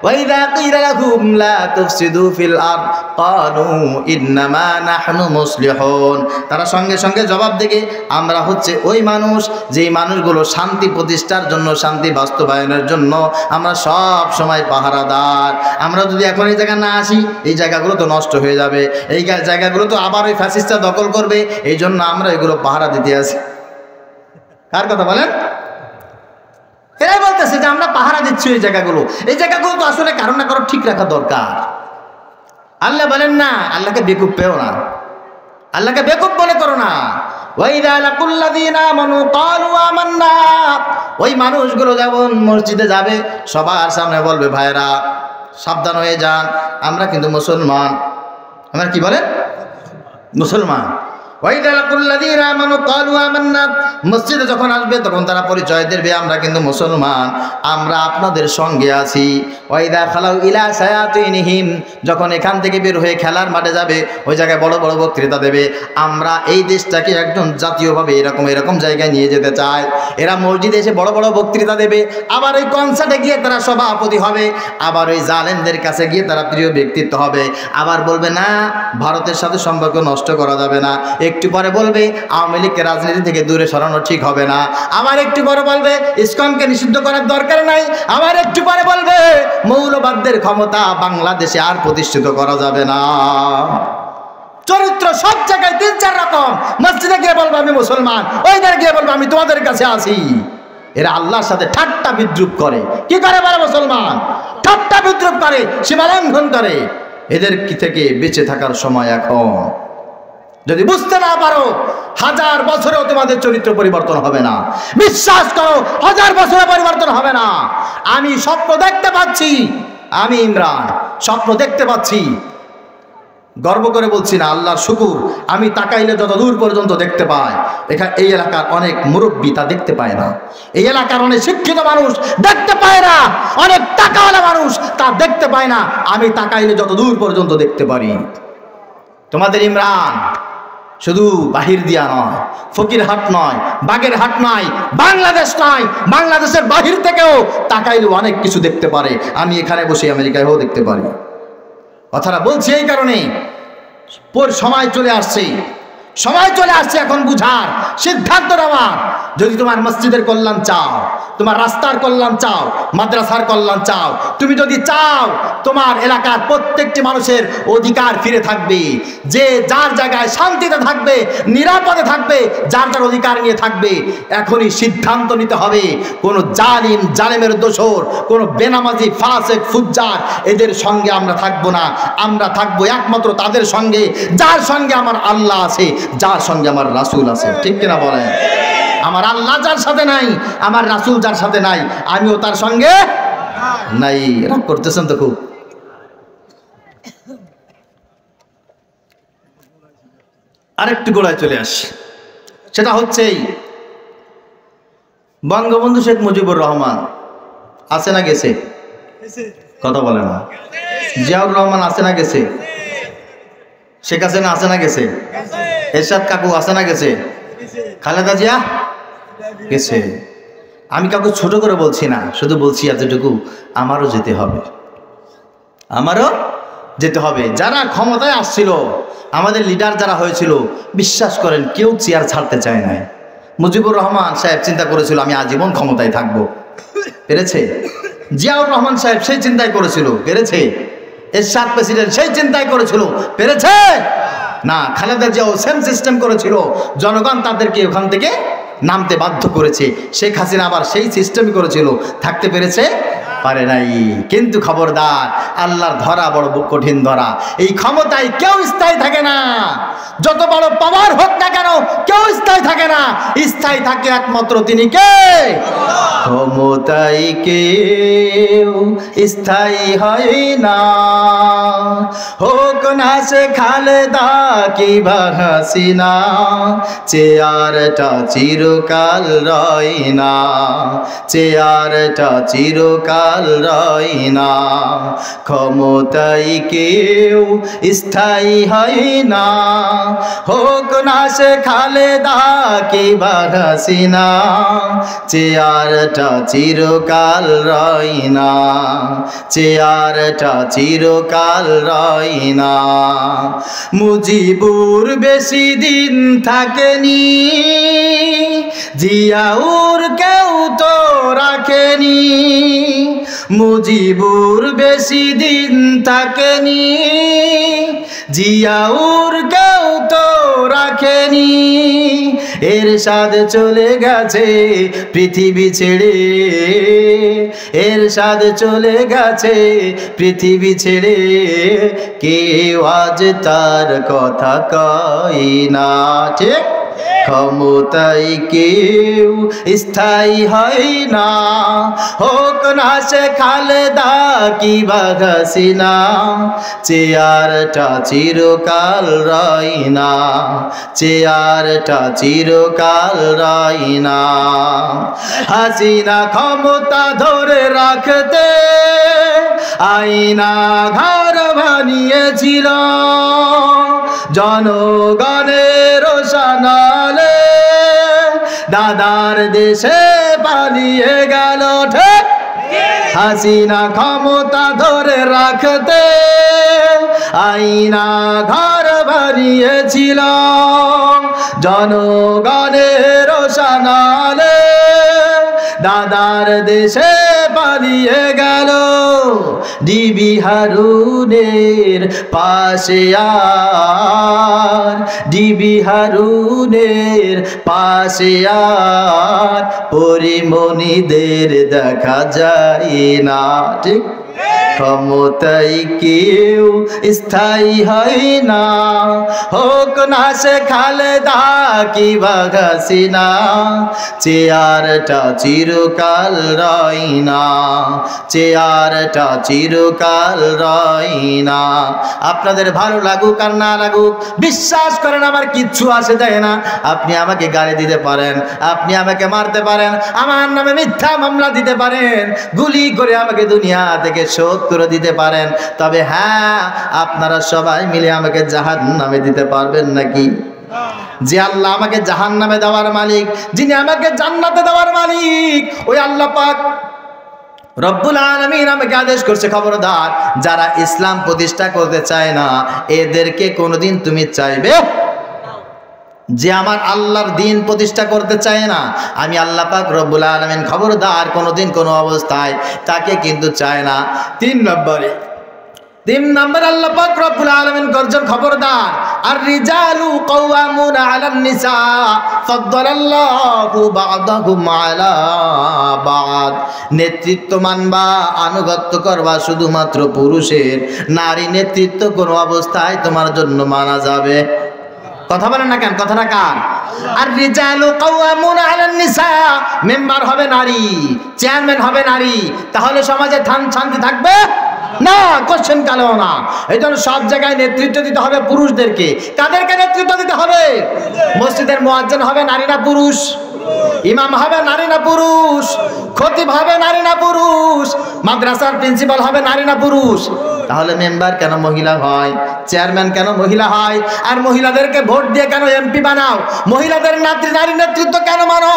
ওয়াইদা কিলা লাহুম লা তুফসিদু ফিল আরদ ক্বালু ইন্নামা নাহনু মুসলিহুন, তারা সঙ্গে সঙ্গে জবাব দেয় আমরা হচ্ছে ওই মানুষ, যেই মানুষগুলো শান্তি প্রতিষ্ঠার জন্য, শান্তি বাস্তবায়নের জন্য আমরা সব সময় পাহারাদার। আমরা যদি এখন এই জায়গা না আসি, এই জায়গাগুলো তো নষ্ট হয়ে যাবে, এই জায়গাগুলো তো আবার ওই ফ্যাসিস্টরা দখল করবে, এই জন্য আমরা এগুলো পাহারা দিতে আসি। কার কথা বলেন? এরাই বলতেছে যে আমরা পাহারা দিচ্ছি এই জায়গাগুলো তো আসলে কারো না কারো ঠিক রাখা দরকার। আল্লাহ বলেন না, আল্লাহকে বেকুব পেও না, আল্লাহকে বেকুব মনে করো না। ওয়াইদা লাকুল্লাযীনা আমানু ক্বালু আমান্না, ওই মানুষগুলো যখন মসজিদে যাবে সবার সামনে বলবে ভাইরা সাবধান হয়ে যান, আমরা কিন্তু মুসলমান। আমরা কি বলেন? মুসলমান। ওয়াইদা লাকুল্লাযীনা আমানু ক্বালু আমান্না, মসজিদে যখন আসবে তখন তারা পরিচয় দেবে আমরা কিন্তু মুসলমান, আমরা আপনাদের সঙ্গে আছি। ওয়াইদা খালাউ ইলা শায়াতিনহিম, যখন এখান থেকে বের হয়ে খেলার মাঠে যাবে, ওই জায়গায় বড় বড় বক্তৃতা দেবে, আমরা এই দেশটাকে একদম জাতীয়ভাবে এরকম জায়গায় নিয়ে যেতে চাই। এরা মসজিদে এসে বড় বড় বক্তৃতা দেবে, আবার ওই কনসার্টে গিয়ে তারা সভাপতি হবে, আবার ওই জালেমদের কাছে গিয়ে তারা প্রিয় ব্যক্তিত্ব হবে, আবার বলবে না ভারতের সাথে সম্পর্ক নষ্ট করা যাবে না, একটু পরে বলবে আওয়ামী লীগকে রাজনীতি থেকে দূরে সরানো ঠিক হবে না, আবার একটু পরে বলবে ইসকনকে নিষিদ্ধ করার দরকার নাই, আবার একটু পরে বলবে মৌলবাদদের ক্ষমতা বাংলাদেশে আর প্রতিষ্ঠিত করা যাবে না। চরিত্র সব জায়গায় 3-4 রকম। মসজিদে গিয়ে বলবো আমি মুসলমান, ওইদের গিয়ে বলবো আমি তোমাদের কাছে আসি। এরা আল্লাহর সাথে ঠাট্টা বিদ্রুপ করে। কি করে বলে মুসলমান? ঠাট্টা বিদ্রুপ করে, সীমালঙ্ঘন করে। এদের কি থেকে বেঁচে থাকার সময় এখন। যদি বুঝতে না পারো, 1000 বছরেও তোমাদের চরিত্র পরিবর্তন হবে না। বিশ্বাস করো, 1000 বছরে পরিবর্তন হবে না। আমি স্বপ্ন দেখতে পাচ্ছি, আমি ইমরান স্বপ্ন দেখতে পাচ্ছি, গর্ব করে বলছি না, আল্লাহর শুকুর। আমি তাকাইলে যত দূর পর্যন্ত দেখতে পাই, এই এলাকার অনেক মুরব্বী তা দেখতে পায় না, এই এলাকার অনেক শিক্ষিত মানুষ দেখতে পায় না, অনেক টাকাওয়ালা মানুষ তা দেখতে পায় না। আমি তাকাইলে যত দূর পর্যন্ত দেখতে পারি। তোমাদের ইমরান শুধু বাহির দিয়া নয়, ফকিরহাট নয়, বাগেরহাট নয়, বাংলাদেশ নয়, বাংলাদেশের বাহির থেকেও তাকাইলে অনেক কিছু দেখতে পারে। আমি এখানে বসে আমেরিকায়ও দেখতে পারি। কথাটা বলছি এই কারণে, সময় চলে আসছে, সময় চলে আসছে এখন বুঝার, সিদ্ধান্ত নেওয়ার। যদি তোমার মসজিদের কল্যাণ চাও, তোমার রাস্তার কল্যাণ চাও, মাদ্রাসার কল্যাণ চাও, তুমি যদি চাও তোমার এলাকার প্রত্যেকটি মানুষের অধিকার ফিরে থাকবে, যে যার জায়গায় শান্তিতে থাকবে, নিরাপদে থাকবে, যার যার অধিকার নিয়ে থাকবে, এখনই সিদ্ধান্ত নিতে হবে। কোনো জালেমের দোসর, কোনো বেনামাজি, ফাসেক, ফুজ্জার এদের সঙ্গে আমরা থাকবো না। আমরা থাকবো একমাত্র তাদের সঙ্গে যার সঙ্গে আমার আল্লাহ আছে, যার সঙ্গে আমার রাসূল আছে। ঠিক কিনা বলেন? আমার আল্লাহ যার সাথে নাই, আমার রাসূল যার সাথে নাই, আমিও তার সঙ্গে নাই। রাগ করতেছেন তো খুব। আরেকটু গোড়ায় চলে আসি, সেটা হচ্ছে বঙ্গবন্ধু শেখ মুজিবুর রহমান আছে না গেছে? কথা বলে না। জিয়াউর রহমান আছে না গেছে? শেখ হাসিনা আছে না গেছে? এরশাদ কাকু আছে না গেছে? খালেদা জিয়া গেছে। আমি কাউকে ছোট করে বলছি না, শুধু বলছি এতটুকু, আমারও যেতে হবে, আমারও যেতে হবে। যারা ক্ষমতায় আসছিল, আমাদের লিডার যারা হয়েছিল, বিশ্বাস করেন কেউ চেয়ার ছাড়তে চায় না। মুজিবুর রহমান সাহেব চিন্তা করেছিল আমি আজীবন ক্ষমতায় থাকবো, পেরেছে? জিয়াউর রহমান সাহেব সেই চিন্তাই করেছিল, পেরেছে? এরশাদ প্রেসিডেন্ট সেই চিন্তাই করেছিল, পেরেছে না? খালেদা জিয়াও সেম সিস্টেম করেছিল, জনগণ তাদেরকে ওখান থেকে নামতে বাধ্য করেছে। শেখ হাসিনা আবার সেই সিস্টেমই করেছিল, থাকতে পেরেছে? পারে নাই। কিন্তু খবরদার, আল্লাহর ধরা বড় কঠিন ধরা। এই ক্ষমতায় কেউ স্থায়ী থাকে না, যত বড় পাওয়ার হোক না কেন, কেউ স্থায়ী থাকে না। স্থায়ী থাকে একমাত্র তিনি কে? ক্ষমতায় কেউ স্থায়ী হয় না, হোক না সে খালেদা কিংবা হাসিনা, চেয়ারটা চিরকাল রয় না, চেয়ারটা চিরকাল রয় না। ক্ষমতায় কেউ স্থায়ী হয় না, হোক না সে খালেদা কিংবা হাসিনা, চেয়ারটা চিরকাল রয় না, চেয়ারটা চিরকাল রয় না। মুজিবুর বেশি দিন থাকেনি, জিয়াউর কেউ তো রাখেনি। মুজিবুর বেশি দিন থাকেনি, জিয়াউর কেউ তো রাখেনি। এরশাদ চলে গেছে পৃথিবী ছেড়ে, এরশাদ চলে গেছে পৃথিবী ছেড়ে, কেউ আজ তার কথা কয় না। ঠিক? ক্ষমতায় কেউ স্থায়ী হয় না, হোক না সে খালেদা কিংবা হাসিনা, চেয়ারটা চিরকাল রয় না, চেয়ারটা চিরকাল রয় না। হাসিনা ক্ষমতা ধরে রাখতে আয়না ঘর বানিয়েছিল, জনগণের শানালে দাদার দেশে পালিয়ে গেল। ঠিক? হাসিনা ক্ষমতা ধরে রাখতে আয়না ঘর বানিয়েছিল, জনগণের শানালে দাদার দেশে পালিয়ে গেল। ডিবি হারুনের পাশে আর, ডিবি হারুনের পাশে আর পরিমণিদের দেখা যায় না। ঠিক? ক্ষমতায় কেউ স্থায়ী হয় না, হোক না সে খালেদা কিংবা হাসিনা, চেয়ারটা চিরকাল রয় না, চেয়ারটা চিরকাল রয় না। আপনাদের ভালো লাগুক আর না লাগুক, বিশ্বাস করেন আমার কিচ্ছু আসে যায় না। আপনি আমাকে গালি দিতে পারেন, আপনি আমাকে মারতে পারেন, আমার নামে মিথ্যা মামলা দিতে পারেন, গুলি করে আমাকে দুনিয়া থেকে শোধ করে দিতে পারেন, তবে হ্যাঁ, আপনারা সবাই মিলে আমাকে জাহান্নামে দিতে পারবেন নাকি? যে আল্লাহ আমাকে জাহান্নামে দেওয়ার মালিক, যিনি আমাকে জান্নাতে দেওয়ার মালিক, ওই আল্লাহ পাক রব্বুল আলামিন আমাকে আদেশ করছে, খবরদার যারা ইসলাম প্রতিষ্ঠা করতে চায় না এদেরকে কোনোদিন তুমি চাইবে? যে আমার আল্লাহর দিন প্রতিষ্ঠা করতে চায় না, আমি আল্লাহ পাক রব্বুল আলামিন খবরদার কোনোদিন কোনো অবস্থায় তাকে কিন্তু চায় না। তিন নম্বর আল্লাহ পাক রব্বুল আলামিন গর্জন, খবরদার আর রিজালু কাওয়ামুনা আলান নিসা ফাদ্দালাল্লাহু বা'দাহুম আলা বা'দ। নেতৃত্ব মানবা, আনুগত্য করবা শুধুমাত্র পুরুষের, নারী নেতৃত্ব কোনো অবস্থায় তোমার জন্য মানা যাবে? কথা বলেন না কেন? কথাটা কার? আর রিজালু কাওয়ামুনা আলান নিসা, মেম্বার হবে নারী, চেয়ারম্যান হবে নারী, তাহলে সমাজে শান্তি থাকবে না? কোশ্চেন কালেও না। এই জন্য সব জায়গায় নেতৃত্ব দিতে হবে পুরুষদেরকে। কাদেরকে নেতৃত্ব দিতে হবে? মসজিদের মুয়াজ্জিন হবে নারী না পুরুষ? ইমাম হবে নারী না পুরুষ? খতিব হবে নারী না পুরুষ? মাদ্রাসার প্রিন্সিপাল হবে নারী না পুরুষ? তাহলে মেম্বার কেন মহিলা হয়? চেয়ারম্যান কেন মহিলা হয়? আর মহিলাদেরকে ভোট দিয়ে কেন এমপি বানাও? মহিলাদের নারী নেতৃত্ব কেন মানো?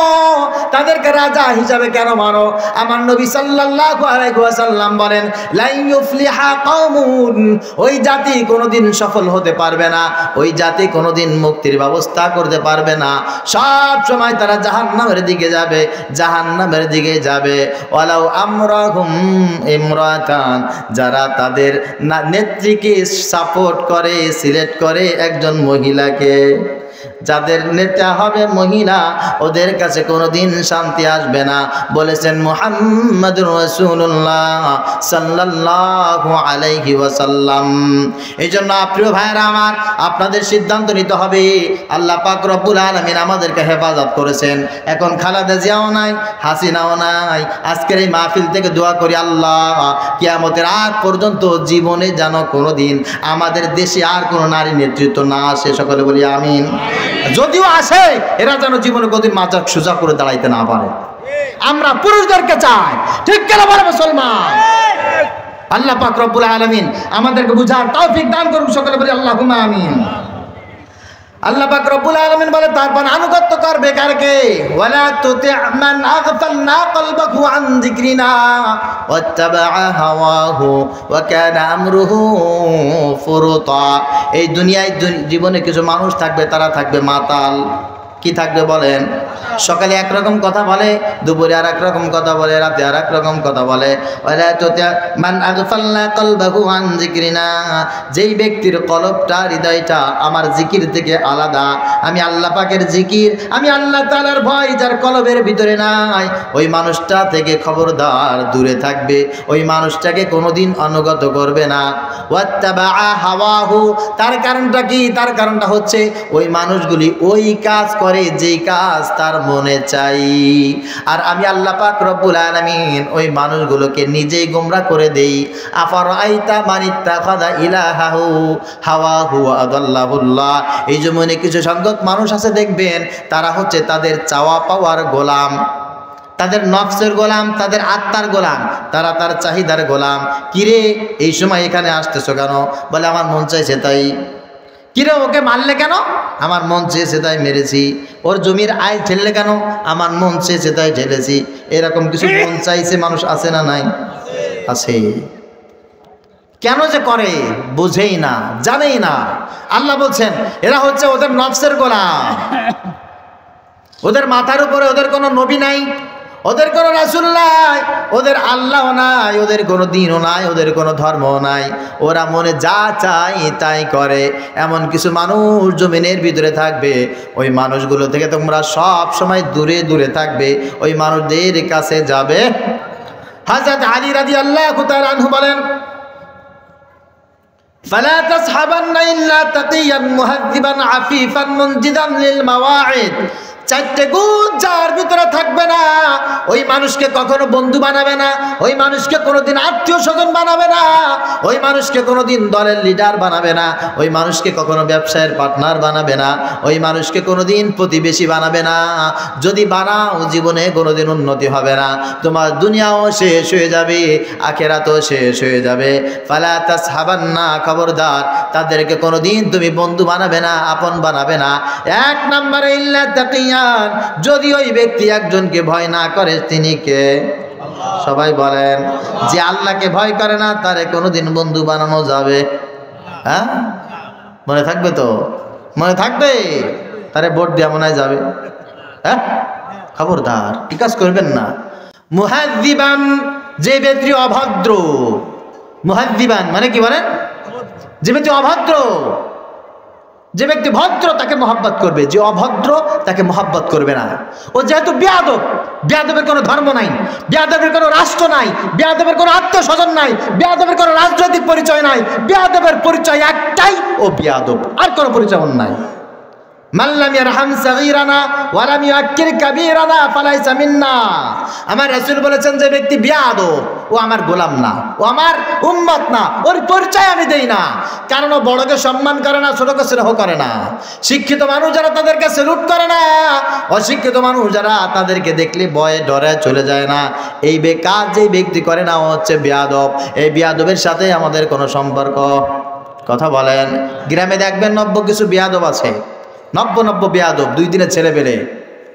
তাদেরকে রাজা হিসাবে কেন মানো? আমার নবী সাল্লাল্লাহু আলাইহি ওয়াসাল্লাম বলেন, লা ইউফলিহা কওমুন, ওই জাতি কোনোদিন সফল হতে পারবে না, ওই জাতি কোনোদিন মুক্তির ব্যবস্থা করতে পারবে না, সব সময় তারা জাহান্নামের দিকে যাবে, জাহান্নামের দিকে যাবে। ওয়ালাউ আমরাহুম ইমরাতান, যারা তাদের নেত্রীকে সাপোর্ট করে, সিলেক্ট করে একজন মহিলাকে, যাদের নেতা হবে মহিলা, ওদের কাছে কোনোদিন শান্তি আসবে না। বলেছেন মুহাম্মাদুর রাসূলুল্লাহ সাল্লাল্লাহু আলাইহি ওয়াসাল্লাম। এই জন্য প্রিয় ভাইরা আমার, আপনাদের সিদ্ধান্ত নিতে হবে। আল্লাহ পাক রব্বুল আলামিন আমাদেরকে হেফাজত করেছেন। এখন খালেদা জিয়াও নাই, হাসিনাও নাই। আজকের এই মাহফিল থেকে দোয়া করি, আল্লাহ কিয়ামতের আগ পর্যন্ত জীবনে যেন কোনোদিন আমাদের দেশে আর কোনো নারী নেতৃত্ব না আসে। সকলে বলি আমিন। যদিও আসে, এরা যেন জীবনে কোনদিন মাথা সোজা করে দাঁড়াইতে না পারে। আমরা পুরুষদেরকে চাই, ঠিক কেন বলে মুসলমান? আল্লাহ পাক রব্বুল আলামিন আমাদেরকে বুঝার তৌফিক দান করুন। সকলে বলি আল্লাহুম্মা আমিন। আল্লাহ পাক রব্বুল আলামিন বলে, তারপর আনুগত্য করবে কারকে? ওয়ালা তুতি' মান আগফালনা কলবাহু আন যিকরিনা ওয়াত্তাবা'a হাওয়াহু ওয়া কানা আমরুহু ফুরতা। এই দুনিয়ায় জীবনে কিছু মানুষ থাকবে, তারা থাকবে মাতাল। কি থাকবে বলেন? সকালে একরকম কথা বলে, দুপুরে আর এক রকম কথা বলে, রাতে আর এক রকম কথা বলে। ওয়ালা তুতি' মান আগফালনা কলবাহু আন যিকরিনা, যেই ব্যক্তির কলবটা, হৃদয়টা আমার জিকির থেকে আলাদা, আমি আল্লাহ পাকের জিকির, আমি আল্লাহ তাআলার ভয় যার কলবের ভিতরে নাই, ওই মানুষটা থেকে খবরদার দূরে থাকবে। ওই মানুষটাকে কোনোদিন অনুগত করবে না। ওয়াত্তাবা'a হাওয়াহু, তার কারণটা কি? তার কারণটা হচ্ছে ওই মানুষগুলি ওই কাজ করে যেই কাজ তার মনে চাই। আর আমি আল্লাহ পাক রব্বুল আলামিন ওই মানুষগুলোকে নিজেই গোমরা করে দেই। আফারাইতা মান ইত্তাখাযা ইলাহাহু হাওয়াহু ওয়া আদাল্লাহুল্লাহ। এই জন্য কিছু সংখ্যক মানুষ আছে, দেখবেন তারা হচ্ছে তাদের চাওয়া পাওয়ার গোলাম, তাদের নফসের গোলাম, তাদের আত্মার গোলাম, তারা তার চাহিদার গোলাম। কিরে এই সময় এখানে আসতেছো কেন? বলে আমার মন চাইছে তাই। কিরে ওকে মারলে কেন? আমার মন চেয়েছে তাই মেরেছি। ওর জমির আয় ঠেললে কেন? আমার মন চেয়েছে তাই ঠেলেছি। এরকম কিছু মন চাইছে মানুষ আছে না নাই? আছে। কেন যে করে বুঝেই না, জানেই না। আল্লাহ বলছেন এরা হচ্ছে ওদের নফসের গোলাম। ওদের মাথার উপরে ওদের কোনো নবী নাই, ওদের কোনো রাসূল নাই, ওদের আল্লাহ নাই, ওদের কোনো দিনও নাই, ওদের কোনো ধর্মও নাই। ওরা মনে যা চায় তাই করে। এমন কিছু মানুষ জমিনের ভিতরে থাকবে, ওই মানুষগুলো থেকে তোমরা সব সময় দূরে দূরে থাকবে, ওই মানুষদের কাছে যাবে। হযরত আলী রাদিয়াল্লাহু তাআলা আনহু বলেন, ফালা তাসহাবান্না ইল্লা তাকিয়ান মুহাদ্দিবান আফিফান মুনজিদান লিল মাওয়াইদ। চারটে গুণ যার ভিতরে থাকবে না, ওই মানুষকে কখনো বন্ধু বানাবে না, ওই মানুষকে কোনোদিন আত্মীয় স্বজন বানাবে না, ওই মানুষকে কোনোদিন দলের লিডার বানাবে না, ওই মানুষকে কখনো ব্যবসায়ের পার্টনার বানাবে না, ওই মানুষকে কোনোদিন প্রতিবেশী বানাবে না। যদি বানাও জীবনে কোনোদিন উন্নতি হবে না, তোমার দুনিয়াও শেষ হয়ে যাবে, আখিরাতও শেষ হয়ে যাবে। ফালা তাসহাবান্না, খবরদার তাদেরকে কোনোদিন তুমি বন্ধু বানাবে না, আপন বানাবে না। এক নম্বরে ইল্লা তাকিয়া, যদি ওই ব্যক্তি একজনকে ভয় না করে, তিনি কে? সবাই বলেন। যে আল্লাহকে ভয় করে না তারে কোনোদিন বন্ধু বানানো যাবে? হ্যাঁ, মনে থাকবে তো? মনে থাকবে? তারে ভোট দেওয়া মনে হয় যাবে? হ্যাঁ, খবরদার কি কাজ করবেন না। মুহাদ্দিবান, যে ব্যক্তি অভদ্র। মুহাদ্দিবান মানে কি বলেন? যে ব্যক্তি অভদ্র। যে ব্যক্তি ভদ্র তাকে মহব্বত করবে, যে অভদ্র তাকে মহব্বত করবে না। ও যেহেতু বেয়াদব, বেয়াদবের কোনো ধর্ম নাই, বেয়াদবের কোনো রাষ্ট্র নাই, বেয়াদবের কোনো আত্মীয় স্বজন নাই, বেয়াদবের কোনো রাজনৈতিক পরিচয় নাই, বেয়াদবের পরিচয় একটাই, ও বেয়াদব, আর কোনো পরিচয় নাই। মাল্লাম ইয়ারহাম সাগীরানা ওয়া লাম ইউআক্কির কাবীরানা ফালাইসা মিন্না। আমার রাসূল বলেছেন, যে ব্যক্তি বেয়াদব ও আমার গোলাম না, ও আমার উম্মত না, ওর পরিচয় আমি দেই না। কারণ ও বড়কে সম্মান করে না, ছোটকে স্নেহ করে না। শিক্ষিত মানুষ যারা তাদেরকে স্যালুট করে না, অশিক্ষিত মানুষ যারা তাদেরকে দেখলে ভয়ে ডরে চলে যায় না, এই কাজ যেই ব্যক্তি করে না, ও হচ্ছে বেয়াদব। এই বেয়াদবের সাথে আমাদের কোনো সম্পর্ক। কথা বলেন। গ্রামে দেখবেন নব্য কিছু বেয়াদব আছে, নব্য বেয়াদব, 2 দিনের ছেলে পেলে,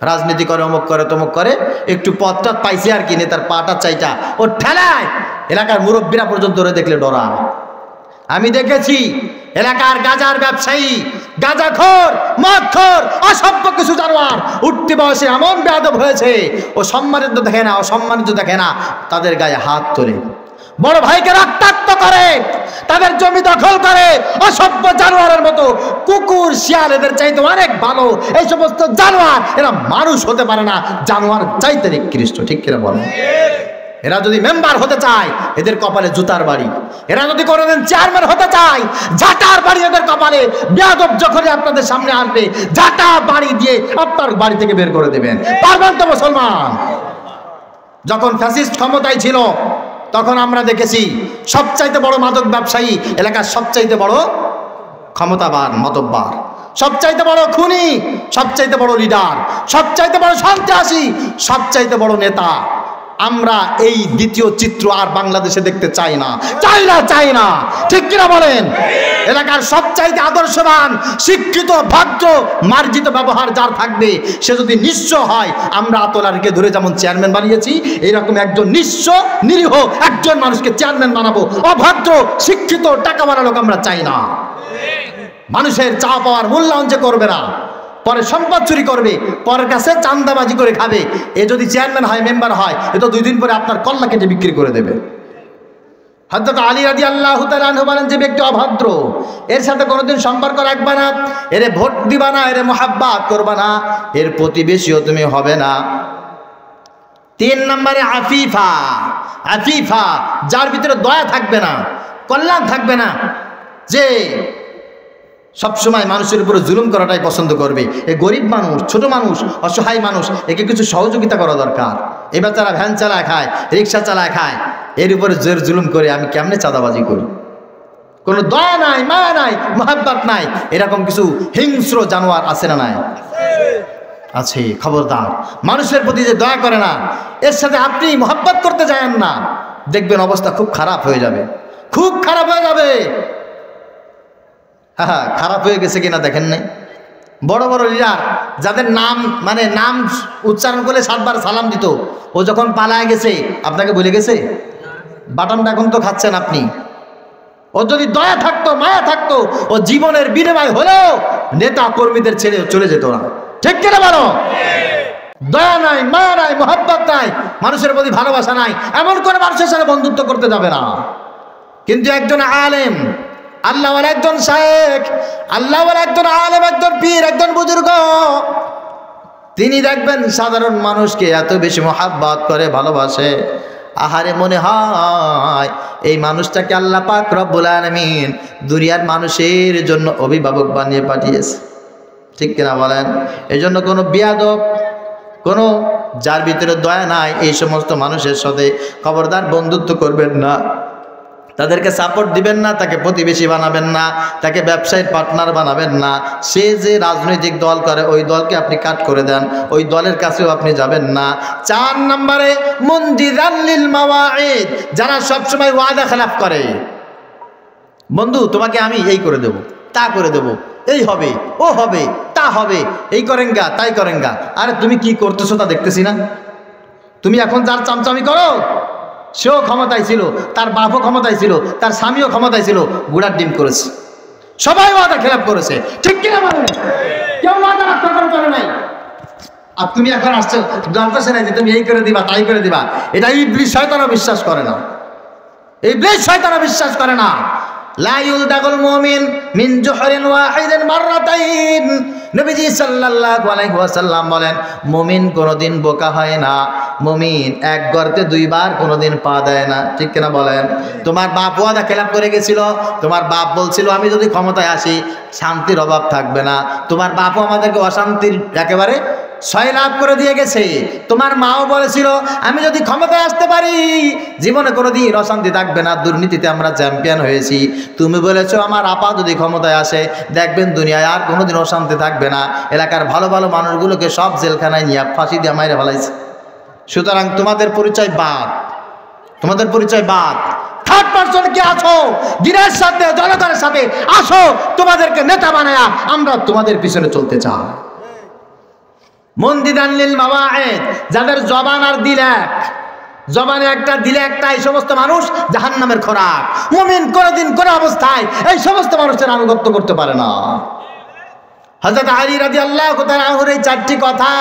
রাজনীতি করে, অমুক করে, তমুক করে, একটু পথটা পাইছে আর কি, নেতার পাটা চাইটা ও ঠেলায়, এলাকার মুরব্বীরা পর্যন্ত ওরে দেখলে ডরা। আমি দেখেছি এলাকার গাজার ব্যবসায়ী, গাজাখোর, মদখোর, অসভ্য কিছু জানোয়ার উঠতি বয়সে এমন বেয়াদব হয়েছে, ও সম্মানিত দেখে না, অসম্মানিত দেখে না, তাদের গায়ে হাত তোলে, বড় ভাইকে রক্তাক্ত করে, তাদের জমি দখল করে, অসভ্য জানোয়ারের মতো। কুকুর, শিয়াল এদের চাইতে অনেক ভালো। এই সমস্ত জানোয়ার, এরা মানুষ হতে পারে না, জানোয়ার চাইতে নিকৃষ্ট। ঠিক কিনা বলেন? এরা যদি মেম্বার হতে চায়, এদের কপালে জুতার বাড়ি। এরা যদি কোনোদিন চেয়ারম্যান হতে চায়, ঝাঁটার বাড়ি এদের কপালে। বেয়াদব যখনই আপনাদের সামনে আসবে, ঝাঁটা বাড়ি দিয়ে আপনার বাড়ি থেকে বের করে দেবেন। পারবেন তো মুসলমান? যখন ফ্যাসিস্ট ক্ষমতায় ছিল, তখন আমরা দেখেছি সবচাইতে বড় মাদক ব্যবসায়ী, এলাকার সবচাইতে বড় ক্ষমতাবান মাতব্বর, সবচাইতে বড় খুনি, সবচাইতে বড় লিডার, সবচাইতে বড় সন্ত্রাসী, সবচাইতে বড় নেতা। আমরা এই দ্বিতীয় চিত্র আর বাংলাদেশে দেখতে চাই না, চাই না। ঠিক কিনা বলেন? এলাকার সবচাইতে আদর্শবান, শিক্ষিত, ভদ্র, মার্জিত ব্যবহার যার থাকবে, সে যদি নিঃস্ব হয়, আমরা আতলারকে ধরে যেমন চেয়ারম্যান বানিয়েছি, এইরকম একজন নিঃস্ব নিরীহ একজন মানুষকে চেয়ারম্যান বানাবো। অভদ্র, শিক্ষিত, টাকাওয়ালা লোক আমরা চাই না। মানুষের চা পাওয়ার মূল্যায়ন যে করবে না, পরে সম্পদ চুরি করবে, পরের কাছে চান্দাবাজি করে খাবে, এ যদি চেয়ারম্যান হয়, মেম্বার হয়, এ তো 2 দিন পরে আপনার কল্লা কেটে বিক্রি করে দেবে। হযরত আলী রাদিয়াল্লাহু তাআলা আনহু বলেন, যে ব্যক্তি অভদ্র, এর সাথে কোনোদিন সম্পর্ক রাখবা না, এরে ভোট দিবা না, এরে মুহাব্বত করবা না, এর প্রতিবেশীও তুমি হবে না। 3 নম্বরে আফিফা। আফিফা, যার ভিতরে দয়া থাকবে না, কল্যাণ থাকবে না, যে সবসময় মানুষের উপরে জুলুম করাটাই পছন্দ করবে। এই গরিব মানুষ, ছোট মানুষ, অসহায় মানুষ, একে কিছু সহযোগিতা করা দরকার। এ বেচারা ভ্যান চালায় খায়, রিক্সা চালায় খায়, এর উপরে জোর জুলুম করে আমি কেমনে চাঁদাবাজি করি? কোনো দয়া নাই, মায়া নাই, মহাব্বত নাই। এরকম কিছু হিংস্র জানোয়ার আছে না নাই? আছে। খবরদার, মানুষের প্রতি যে দয়া করে না, এর সাথে আপনি মহাব্বত করতে যায়েন না, দেখবেন অবস্থা খুব খারাপ হয়ে যাবে, খুব খারাপ হয়ে যাবে। হ্যাঁ, খারাপ হয়ে গেছে কিনা দেখেন নাই? বড় বড় লিডার, যাদের নাম নাম উচ্চারণ করলে 7 বার সালাম দিত, ও যখন পালায় গেছে আপনাকে ভুলে গেছে? বাটনটা এখন তো খাচ্ছেন আপনি। ও যদি দয়া থাকতো, মায়া থাকতো, ও জীবনের বিনিময় হলেও নেতা কর্মীদের ছেড়ে চলে যেত না। ঠিক কিনা বলো? দয়া নাই, মায়া নাই, মহব্বত নাই, মানুষের প্রতি ভালোবাসা নাই, এমন করে মানুষের সাথে বন্ধুত্ব করতে যাবে না। কিন্তু একজন আলেম, আল্লাহওয়ালা একজন শায়েখ, আল্লাহওয়ালা একজন আলেম, একজন পীর, একজন বুজুর্গ, তিনি দেখবেন সাধারণ মানুষকে এত বেশি মহাব্বত করে, ভালোবাসে, আহারে মনে হয় এই মানুষটাকে আল্লাহ পাক রব্বুল আলামিন দুনিয়ার মানুষের জন্য অভিভাবক বানিয়ে পাঠিয়েছে, ঠিক কিনা বলেন? এই জন্য কোনো বিয়াদব, কোনো যার ভিতরে দয়া নাই, এই সমস্ত মানুষের সাথে খবরদার বন্ধুত্ব করবেন না, তাদেরকে সাপোর্ট দিবেন না, তাকে প্রতিবেশী বানাবেন না, তাকে ব্যবসায়ীর পার্টনার বানাবেন না। সে যে রাজনৈতিক দল করে ওই দলকে আপনি কাট করে দেন, ওই দলের কাছেও আপনি যাবেন না। 4 নম্বরে মুনজিরাল লিল মাওয়াইদ, যারা সবসময় ওয়াদা খেলাফ করে। বন্ধু তোমাকে আমি এই করে দেব, তা করে দেব, এই হবে, ও হবে, তা হবে, এই করেঙ্গা তাই করেঙ্গা। আরে তুমি কি করতেছো তা দেখতেছি না? তুমি এখন যার চামচামি করো সেও ক্ষমতায় ছিল, তার বাপও ক্ষমতায় ছিল, তার স্বামীও ক্ষমতায় ছিল, গুড়ার ডিম করেছে, সবাই ওয়াদা খেলাপ করেছে, ঠিক কিনা বলেন? কেউ ওয়াদা রক্ষা করে চলে নাই। আর তুমি এখন আসছো জানতেছে না যে তুমি এই করে দিবা তাই করে দিবা। এটা ইবলিস শয়তানও বিশ্বাস করে না, ইবলিস শয়তানও বিশ্বাস করে না। লা ইউলদাগুল মুমিন মিন জুহরিন ওয়াহিদিন মাররাতাইন, নবীজি সাল্লাল্লাহু আলাইহি ওয়াসাল্লাম বলেন মুমিন কোনোদিন বোকা হয় না, মুমিন এক গর্তে দুইবার কোনোদিন পা দেয় না, ঠিক কিনা বলেন? তোমার বাপ ওয়াদা খেলাপ করে গেছিল, তোমার বাপ বলছিল আমি যদি ক্ষমতায় আসি শান্তির অভাব থাকবে না, তোমার বাপও আমাদেরকে অশান্তির একেবারে সয়লাভ করে দিয়ে গেছে। তোমার মাও বলেছিল আমি যদি ক্ষমতায় আসতে পারি জীবনে কোনোদিন অশান্তি থাকবে না, দুর্নীতিতে আমরা চ্যাম্পিয়ন হয়েছি। তুমি বলেছো আমার আপা যদি ক্ষমতায় আসে দেখবেন দুনিয়ায় আর কোনোদিন অশান্তি থাকবে না, এলাকার ভালো ভালো মানুষগুলোকে সব জেলখানায় নিয়ে ফাঁসি দিয়ে মাইরে ফেলাইছে। সুতরাং তোমাদের পরিচয় বাদ, তোমাদের পরিচয় বাদ। থার্ড পারসন কে আছো, দিনের সাথে জনগণের সাথে আসো, তোমাদেরকে নেতা বানায়া আমরা তোমাদের পিছনে চলতে চাই। মুনজিরাল লিল মাওয়াইদ, যাদের জবান আর দিল এক, জবানে একটা দিলে একটা, এই সমস্ত মানুষ জাহান্নামের খোরাক। মুমিন কোনদিন কোন অবস্থায় এই সমস্ত মানুষের আনুগত্য করতে পারে না। হযরত আলী রাদিয়াল্লাহু তাআলা আনহুর এই 4টি কথা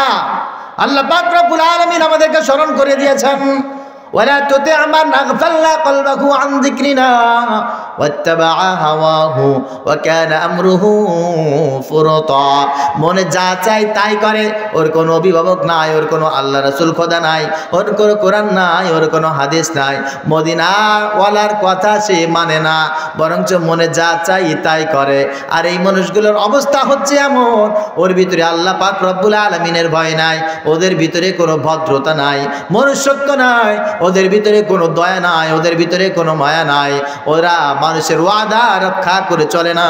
আল্লাহ পাক রব্বুল আলামিন আমাদেরকে স্মরণ করে দিয়েছেন। ওয়ালা তুতি' মান আগফালনা কলবাহু আন যিকরিনা ওয়াত্তাবা'a হাওয়াহু ওয়া কানা আমরুহু ফুরতা। মনে যা চাই তাই করে, ওর কোনো অভিভাবক নাই, ওর কোনো আল্লাহ রাসূল খোদা নাই, ওর কোনো কোরআন নাই, ওর কোনো হাদিস নাই, মদিনার ওয়ালার কথা সে মানে না, বরঞ্চ মনে যা চাই তাই করে। আর এই মানুষগুলোর অবস্থা হচ্ছে এমন, ওর ভিতরে আল্লাহ পাক রব্বুল আলামিনের ভয় নাই, ওদের ভিতরে কোনো ভদ্রতা নাই, মনুষ্যত্ব নাই, ওদের ভিতরে কোনো দয়া নাই, ওদের ভিতরে কোনো মায়া নাই। ওরা মানুষের ওয়াদা রক্ষা করে চলে না,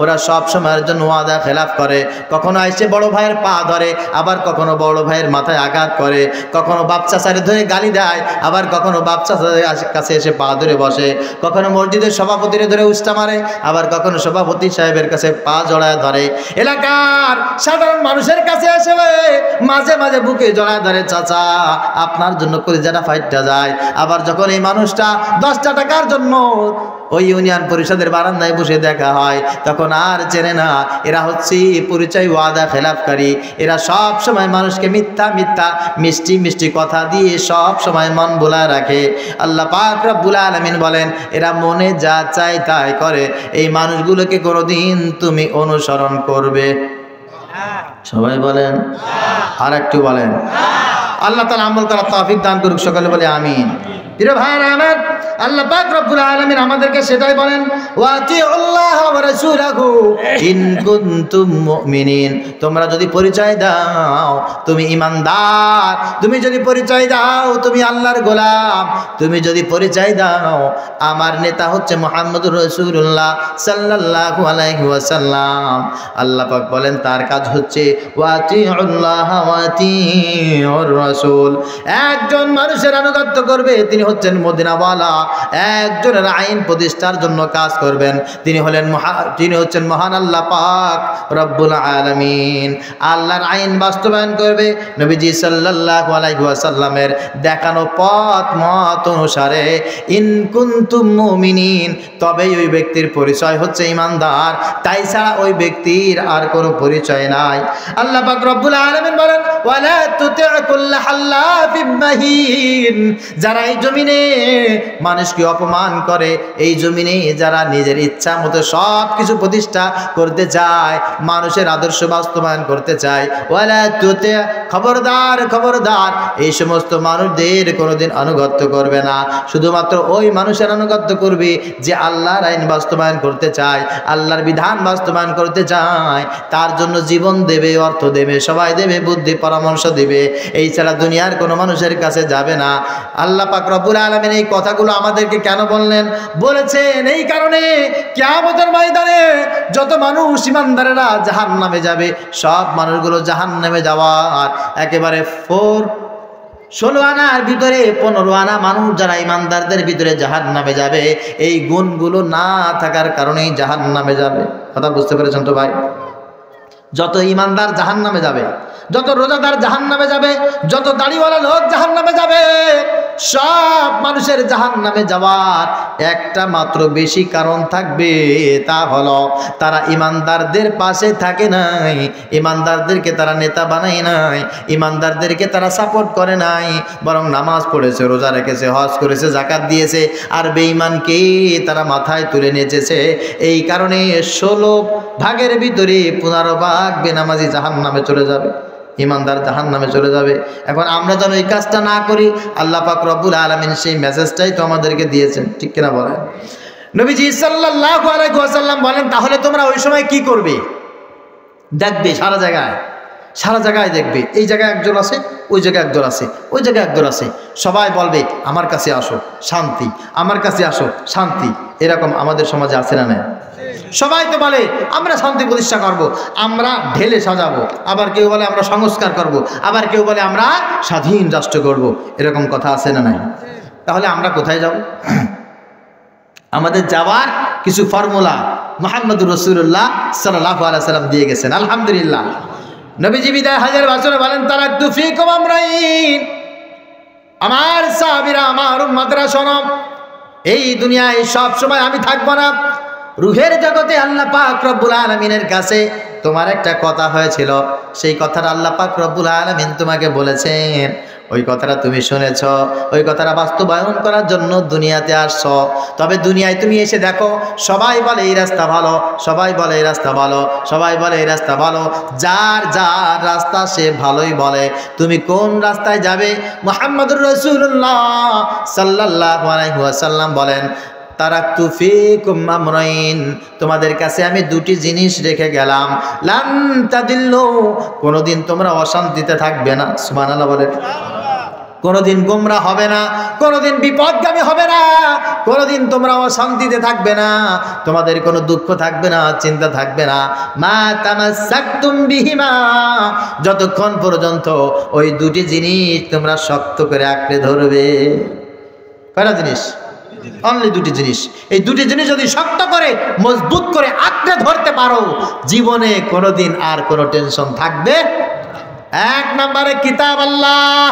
ওরা সব সময়ের জন্য ওয়াদা খেলাফ করে। কখনো এসে বড় ভাইয়ের পা ধরে, আবার কখনো বড় ভাইয়ের মাথায় আঘাত করে, কখনো বাপ চাচারে ধরে গালি দেয়, আবার কখনো বাপ চাচাদের কাছে এসে পা ধরে বসে, কখনো মসজিদের সভাপতির ধরে উস্তা মারে, আবার কখনো সভাপতি সাহেবের কাছে পা জড়ায় ধরে, এলাকার সাধারণ মানুষের কাছে এসে মাঝে মাঝে বুকে জড়ায় ধরে, চাচা আপনার জন্য কলিজাটা ফাইটটা যায়। আবার যখন এই মানুষটা 10টা টাকার জন্য ওই ইউনিয়ন পরিষদের বারান্দায় বসে দেখা হয় তখন আর চেনে না এরা হচ্ছে পরিচয় ওয়াদা খেলাফকারী। এরা সব সময় মানুষকে মিথ্যা মিথ্যা মিষ্টি মিষ্টি কথা দিয়ে সব সময় মন ভোলা রাখে। আল্লাহ পাক রব্বুল আলামিন বলেন এরা মনে যা চায় তাই করে। এই মানুষগুলোকে কোনোদিন তুমি অনুসরণ করবে? সবাই বলেন, আর একটু বলেন। আল্লাহ তাআলা আমল করার তৌফিক দান করুক, সকলে বলে আমিন। প্রিয় ভাইরা আমার, আল্লাহ পাক রব্বুল আলামিন আমাদেরকে সেটাই বলেন, ওয়াতিউল্লাহ ওয়া রাসূলাহু ইন কুনতুম মুমিনিন। তোমরা যদি পরিচয় দাও তুমি ঈমানদার, তুমি যদি পরিচয় দাও তুমি আল্লাহর গোলাম, তুমি যদি পরিচয় দাও আমার নেতা হচ্ছে মুহাম্মদুর রাসূলুল্লাহ সাল্লাল্লাহু আলাইহি ওয়াসাল্লাম, আল্লাহ পাক বলেন তার কাজ হচ্ছে ওয়াতিউল্লাহ ওয়া আতিউর রাসূল। একজন মানুষের আনুগত্য করবে তিনি হচ্ছেন মদিনাওয়ালা, একজনের আইন প্রতিষ্ঠার জন্য কাজ করবেন তিনি হচ্ছেন মহান আল্লাহ পাক রব্বুল আলামিন। আল্লাহর আইন বাস্তবায়ন করবে নবীজি সাল্লাল্লাহু আলাইহি ওয়াসাল্লামের দেখানো পথ মত অনুসারে। ইন কুনতুম মুমিনিন, তবেই ওই ব্যক্তির পরিচয় হচ্ছে ঈমানদার, তাই ছাড়া ওই ব্যক্তির আর কোনো পরিচয় নাই। আল্লাহ পাক রব্বুল আলামিন বলেন ওয়ালা তুতি' কুল্লা হাল্লাফিন মাহিন। যারা এই জমিনে মানুষকে অপমান করে, এই জমিনে যারা নিজের ইচ্ছা মতো সব কিছু প্রতিষ্ঠা করতে চায়, মানুষের আদর্শ বাস্তবায়ন করতে চায়, ওয়ালা তুতি, খবরদার খবরদার, এই সমস্ত মানুষদের কোনোদিন আনুগত্য করবে না। শুধুমাত্র ওই মানুষের আনুগত্য করবে যে আল্লাহর আইন বাস্তবায়ন করতে চায়, আল্লাহর বিধান বাস্তবায়ন করতে চায়। তার জন্য জীবন দেবে, অর্থ দেবে, সবাই দেবে, বুদ্ধি পরামর্শ দিবে। এই ছাড়া দুনিয়ার কোনো মানুষের কাছে যাবে না। আল্লাহ পাক রব্বুল আলামিন এই কথাগুলো আমাদেরকে কেন বললেন? বলেছেন এই কারণে, কিয়ামতের ময়দানে যত মানুষ ইমানদারেরা জাহান্নামে যাবে, সব মানুষগুলো জাহান্নামে যাওয়ার একেবারে 16 আনার ভিতরে 15 আনা মানুষ যারা ইমানদারদের ভিতরে জাহান্নামে যাবে, এই গুণগুলো না থাকার কারণেই জাহান্নামে যাবে। কথা বুঝতে পেরেছেন তো ভাই? যত ইমানদার জাহান্নামে যাবে, যত রোজাদার জাহান্নামে যাবে, যত দাড়িওয়ালা লোক জাহান্নামে যাবে, সব মানুষের জাহান্নামে যাওয়ার একটা মাত্র বেশি কারণ থাকবে, তা হলো তারা ইমানদারদের পাশে থাকে নাই, ইমানদারদেরকে তারা নেতা বানায় নাই, ইমানদারদেরকে তারা সাপোর্ট করে নাই, বরং নামাজ পড়েছে, রোজা রেখেছে, হজ করেছে, যাকাত দিয়েছে, আর বেঈমানকে তারা মাথায় তুলে নিয়েছে। এই কারণে 16 ভাগের ভিতরে 15 ভাগ বেনামাজি জাহান্নামে চলে যাবে, ইমানদার জাহান্নামে চলে যাবে। এখন আমরা যেন এই কাজটা না করি, আল্লাহ পাক রব্বুল আলামিন সেই মেসেজটাই তো আমাদেরকে দিয়েছেন, ঠিক কিনা বলেন? নবীজি সাল্লাল্লাহু আলাইহি ওয়াসাল্লাম বলেন, তাহলে তোমরা ওই সময় কি করবে? দেখবে সারা জায়গায় দেখবে, এই জায়গায় একজন আছে, ওই জায়গায় একজন আছে, ওই জায়গায় একজন আছে, সবাই বলবে আমার কাছে আসো শান্তি, আমার কাছে আসো শান্তি। এরকম আমাদের সমাজে আছে না? সবাই তো বলে আমরা শান্তি প্রতিষ্ঠা করব, আমরা ঢেলে সাজাবো, আবার কেউ বলে আমরা সংস্কার করব, আবার কেউ বলে আমরা স্বাধীন রাষ্ট্র করব। এরকম কথা আছে না নাই? তাহলে আমরা কোথায় যাব? আমাদের যাওয়ার কিছু ফর্মুলা মুহাম্মদুর রাসূলুল্লাহ সাল্লাল্লাহু আলাইহি ওয়াসাল্লাম দিয়ে গেছেন। আলহামদুলিল্লাহ। নবীজি বিদায় হাজার বছরে বলেন, তারাকতু ফীকুম আমরাইন, আমার সাহাবীরা, আমার উম্মতরা শোনো, এই দুনিয়ায় সব সময় আমি থাকবো না। রুহের জগতে আল্লাহ পাক রব্বুল আলামিনের কাছে তোমার একটা কথা হয়েছিল, সেই কথাটা আল্লাহ পাক রব্বুল আলামিন তোমাকে বলেছেন, ওই কথাটা তুমি শুনেছ, ওই কথাটা বাস্তবায়ন করার জন্য দুনিয়াতে আসছো। তবে দুনিয়ায় তুমি এসে দেখো, সবাই বলে এই রাস্তা ভালো, সবাই বলে এই রাস্তা ভালো, সবাই বলে এই রাস্তা ভালো, যার যার রাস্তা সে ভালোই বলে। তুমি কোন রাস্তায় যাবে? মুহাম্মদুর রাসূলুল্লাহ সাল্লাল্লাহু আলাইহি ওয়াসাল্লাম বলেন, তারাকতু ফীকুম আমরাইন, তোমাদের কাছে আমি দুটি জিনিস রেখে গেলাম, লান তাদিল্লু, কোনোদিন তোমরা অশান্তিতে থাকবে না। সুবহানাল্লাহ বলেন। কোনোদিন গোমরা হবে না, কোনোদিন বিপদগামী হবে না, কোনোদিন তোমরা অশান্তিতে থাকবে না, তোমাদের কোনো দুঃখ থাকবে না, চিন্তা থাকবে না। মা তামাসসাকতুম বিহিমা, যতক্ষণ পর্যন্ত ওই দুটি জিনিস তোমরা শক্ত করে আঁকড়ে ধরবে। কয়টা জিনিস? অনলি দুটি জিনিস। এই দুটি জিনিস যদি শক্ত করে মজবুত করে আঁকড়ে ধরতে পারো, জীবনে কোনোদিন আর কোনো টেনশন থাকবে। এক নম্বরে কিতাব আল্লাহ,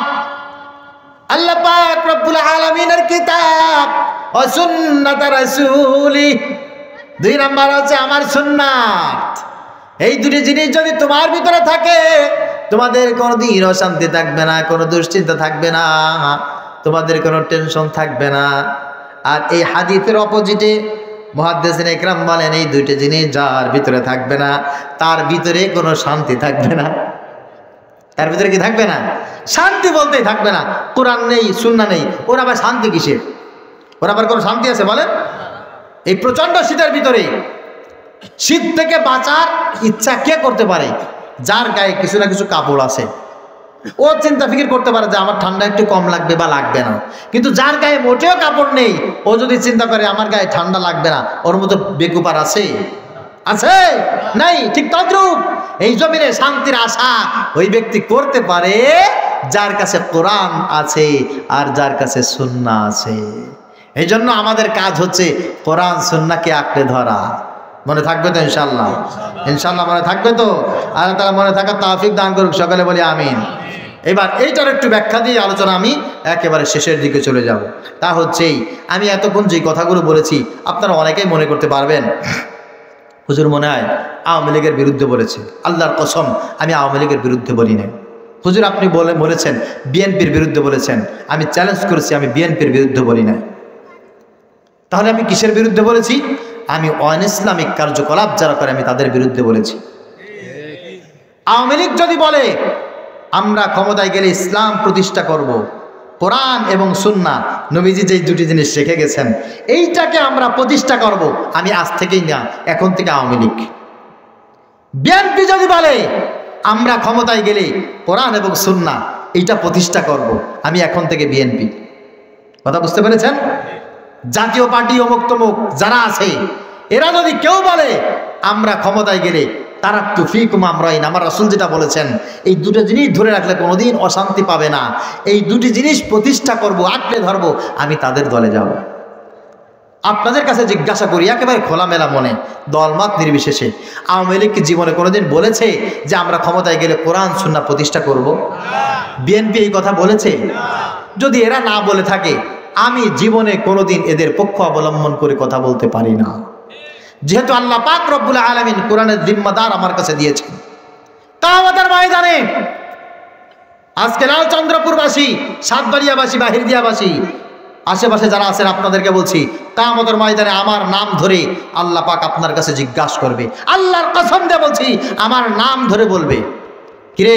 আল্লাহ পাক রব্বুল আলামিনের কিতাব ও সুন্নাত রাসূলি। দুই নম্বর হচ্ছে আমার সুন্নাত। এই দুটি জিনিস যদি তোমার ভিতরে থাকে, তোমাদের কোনোদিন অশান্তি থাকবে না, কোনো দুশ্চিন্তা থাকবে না, তোমাদের কোনো টেনশন থাকবে না। আর এই হাদিসের অপোজিটে মুহাদ্দিসিন ইকরাম বলেন, এই দুইটা জিনিস যার ভিতরে থাকবে না, তার ভিতরে কোনো শান্তি থাকবে না। তার ভিতরে কি থাকবে না? শান্তি বলতেই থাকবে না। কোরআন নেই, সুন্নাহ নেই, ওর আবার শান্তি কিসের? ওর আবার কোনো শান্তি আছে বলেন? এই প্রচন্ড শীতের ভিতরে শীত থেকে বাঁচার ইচ্ছা কে করতে পারে? যার গায়ে কিছু না কিছু কাপড় আছে, ও চিন্তা ফিকির করতে পারে যে আমার ঠান্ডা একটু কম লাগবে বা লাগবে না। কিন্তু যার গায়ে মোটেও কাপড় নেই, ও যদি চিন্তা করে আমার গায়ে ঠান্ডা লাগবে না, ওর মতো বেকুপার আছে? আছে? নাই। ঠিক তদ্রূপ এই জমিনে শান্তির আশা ওই ব্যক্তি করতে পারে যার কাছে কোরআন আছে আর যার কাছে সুন্নাহ আছে। এই জন্য আমাদের কাজ হচ্ছে কোরআন সুন্নাহকে আঁকড়ে ধরা। মনে থাকবে তো ইনশাল্লাহ? ইনশাল্লাহ মনে থাকবে তো? আর তারা মনে থাকার তৌফিক দান করুক, সকালে বলি আমিন। এবার এইটার একটু ব্যাখ্যা দিয়ে আলোচনা আমি একেবারে শেষের দিকে চলে যাব। তা হচ্ছেই, আমি এতক্ষণ যে কথাগুলো বলেছি আপনারা অনেকেই মনে করতে পারবেন, হুজুর মনে হয় আওয়ামী লীগের বিরুদ্ধে বলেছে। আল্লাহর কসম, আমি আওয়ামী লীগের বিরুদ্ধে বলি না। হুজুর আপনি বলেছেন বিএনপির বিরুদ্ধে বলেছেন, আমি চ্যালেঞ্জ করেছি, আমি বিএনপির বিরুদ্ধে বলি না। তাহলে আমি কিসের বিরুদ্ধে বলেছি? আমি অনইসলামিক কার্যকলাপ যারা করে আমি তাদের বিরুদ্ধে বলেছি। আওয়ামী লীগ যদি বলে আমরা ক্ষমতায় গেলে ইসলাম প্রতিষ্ঠা করব, কোরআন এবং সুন্নাহ নবীজি যেই দুটি জিনিস রেখে গেছেন এইটাকে আমরা প্রতিষ্ঠা করব, আমি আজ থেকেই না, এখন থেকে আওয়ামী লীগ। বিএনপি যদি বলে আমরা ক্ষমতায় গেলে কোরআন এবং সুন্নাহ এইটা প্রতিষ্ঠা করব, আমি এখন থেকে বিএনপি। কথা বুঝতে পেরেছেন? জাতীয় পার্টি অমুক তমুক যারা আছে এরা যদি কেউ বলে আমরা ক্ষমতায় গেলে তারাক্তু ফীকুম আমরাইন, আমার রাসূল যেটা বলেছেন এই দুটো জিনিস ধরে রাখলে কোনোদিন অশান্তি পাবে না, এই দুটি জিনিস প্রতিষ্ঠা করব, আঁকড়ে ধরবো, আমি তাদের দলে যাব। আপনাদের কাছে জিজ্ঞাসা করি একেবারে খোলামেলা মনে, দলমত নির্বিশেষে, আওয়ামী লীগ কি জীবনে কোনোদিন বলেছে যে আমরা ক্ষমতায় গেলে কোরআন সুন্নাহ প্রতিষ্ঠা করব? বিএনপি এই কথা বলেছে? যদি এরা না বলে থাকে আমি জীবনে কোনোদিন এদের পক্ষ অবলম্বন করে কথা বলতে পারি না, যেহেতু আল্লাহ পাক রব্বুল আলামিন কোরআনের জিম্মাদার আমার কাছে দিয়েছেন। কিয়ামতের ময়দানে আজকে লালচন্দ্রপুরবাসী, সাতবাড়িয়াবাসী, বাহিরদিয়াবাসী, আশেপাশে যারা আছেন আপনাদেরকে বলছি, কিয়ামতের ময়দানে আমার নাম ধরে আল্লাহ পাক আপনার কাছে জিজ্ঞাসা করবে, আল্লাহর কসম দিয়ে বলছি আমার নাম ধরে বলবে, কিরে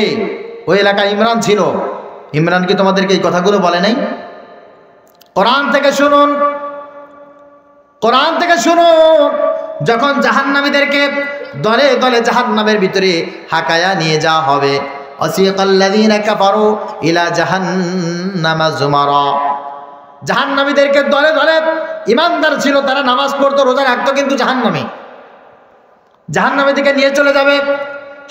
ওই এলাকায় ইমরান ছিল, ইমরান কি তোমাদেরকে এই কথাগুলো বলে নাই? কোরআন থেকে শুনুন, কোরআন থেকে শুনুন। যখন জাহান্নামীদেরকে দলে দলে জাহান্নামের ভিতরে হাকায়া নিয়ে যাওয়া হবে, আসিকাল্লাযীনা কাফারু ইলা জাহান্নামা যুমারা, জাহান্নামীদেরকে দলে দলে, ইমানদার ছিল তারা নামাজ পড়তো, রোজা রাখতো, কিন্তু জাহান্নামের দিকে নিয়ে চলে যাবে।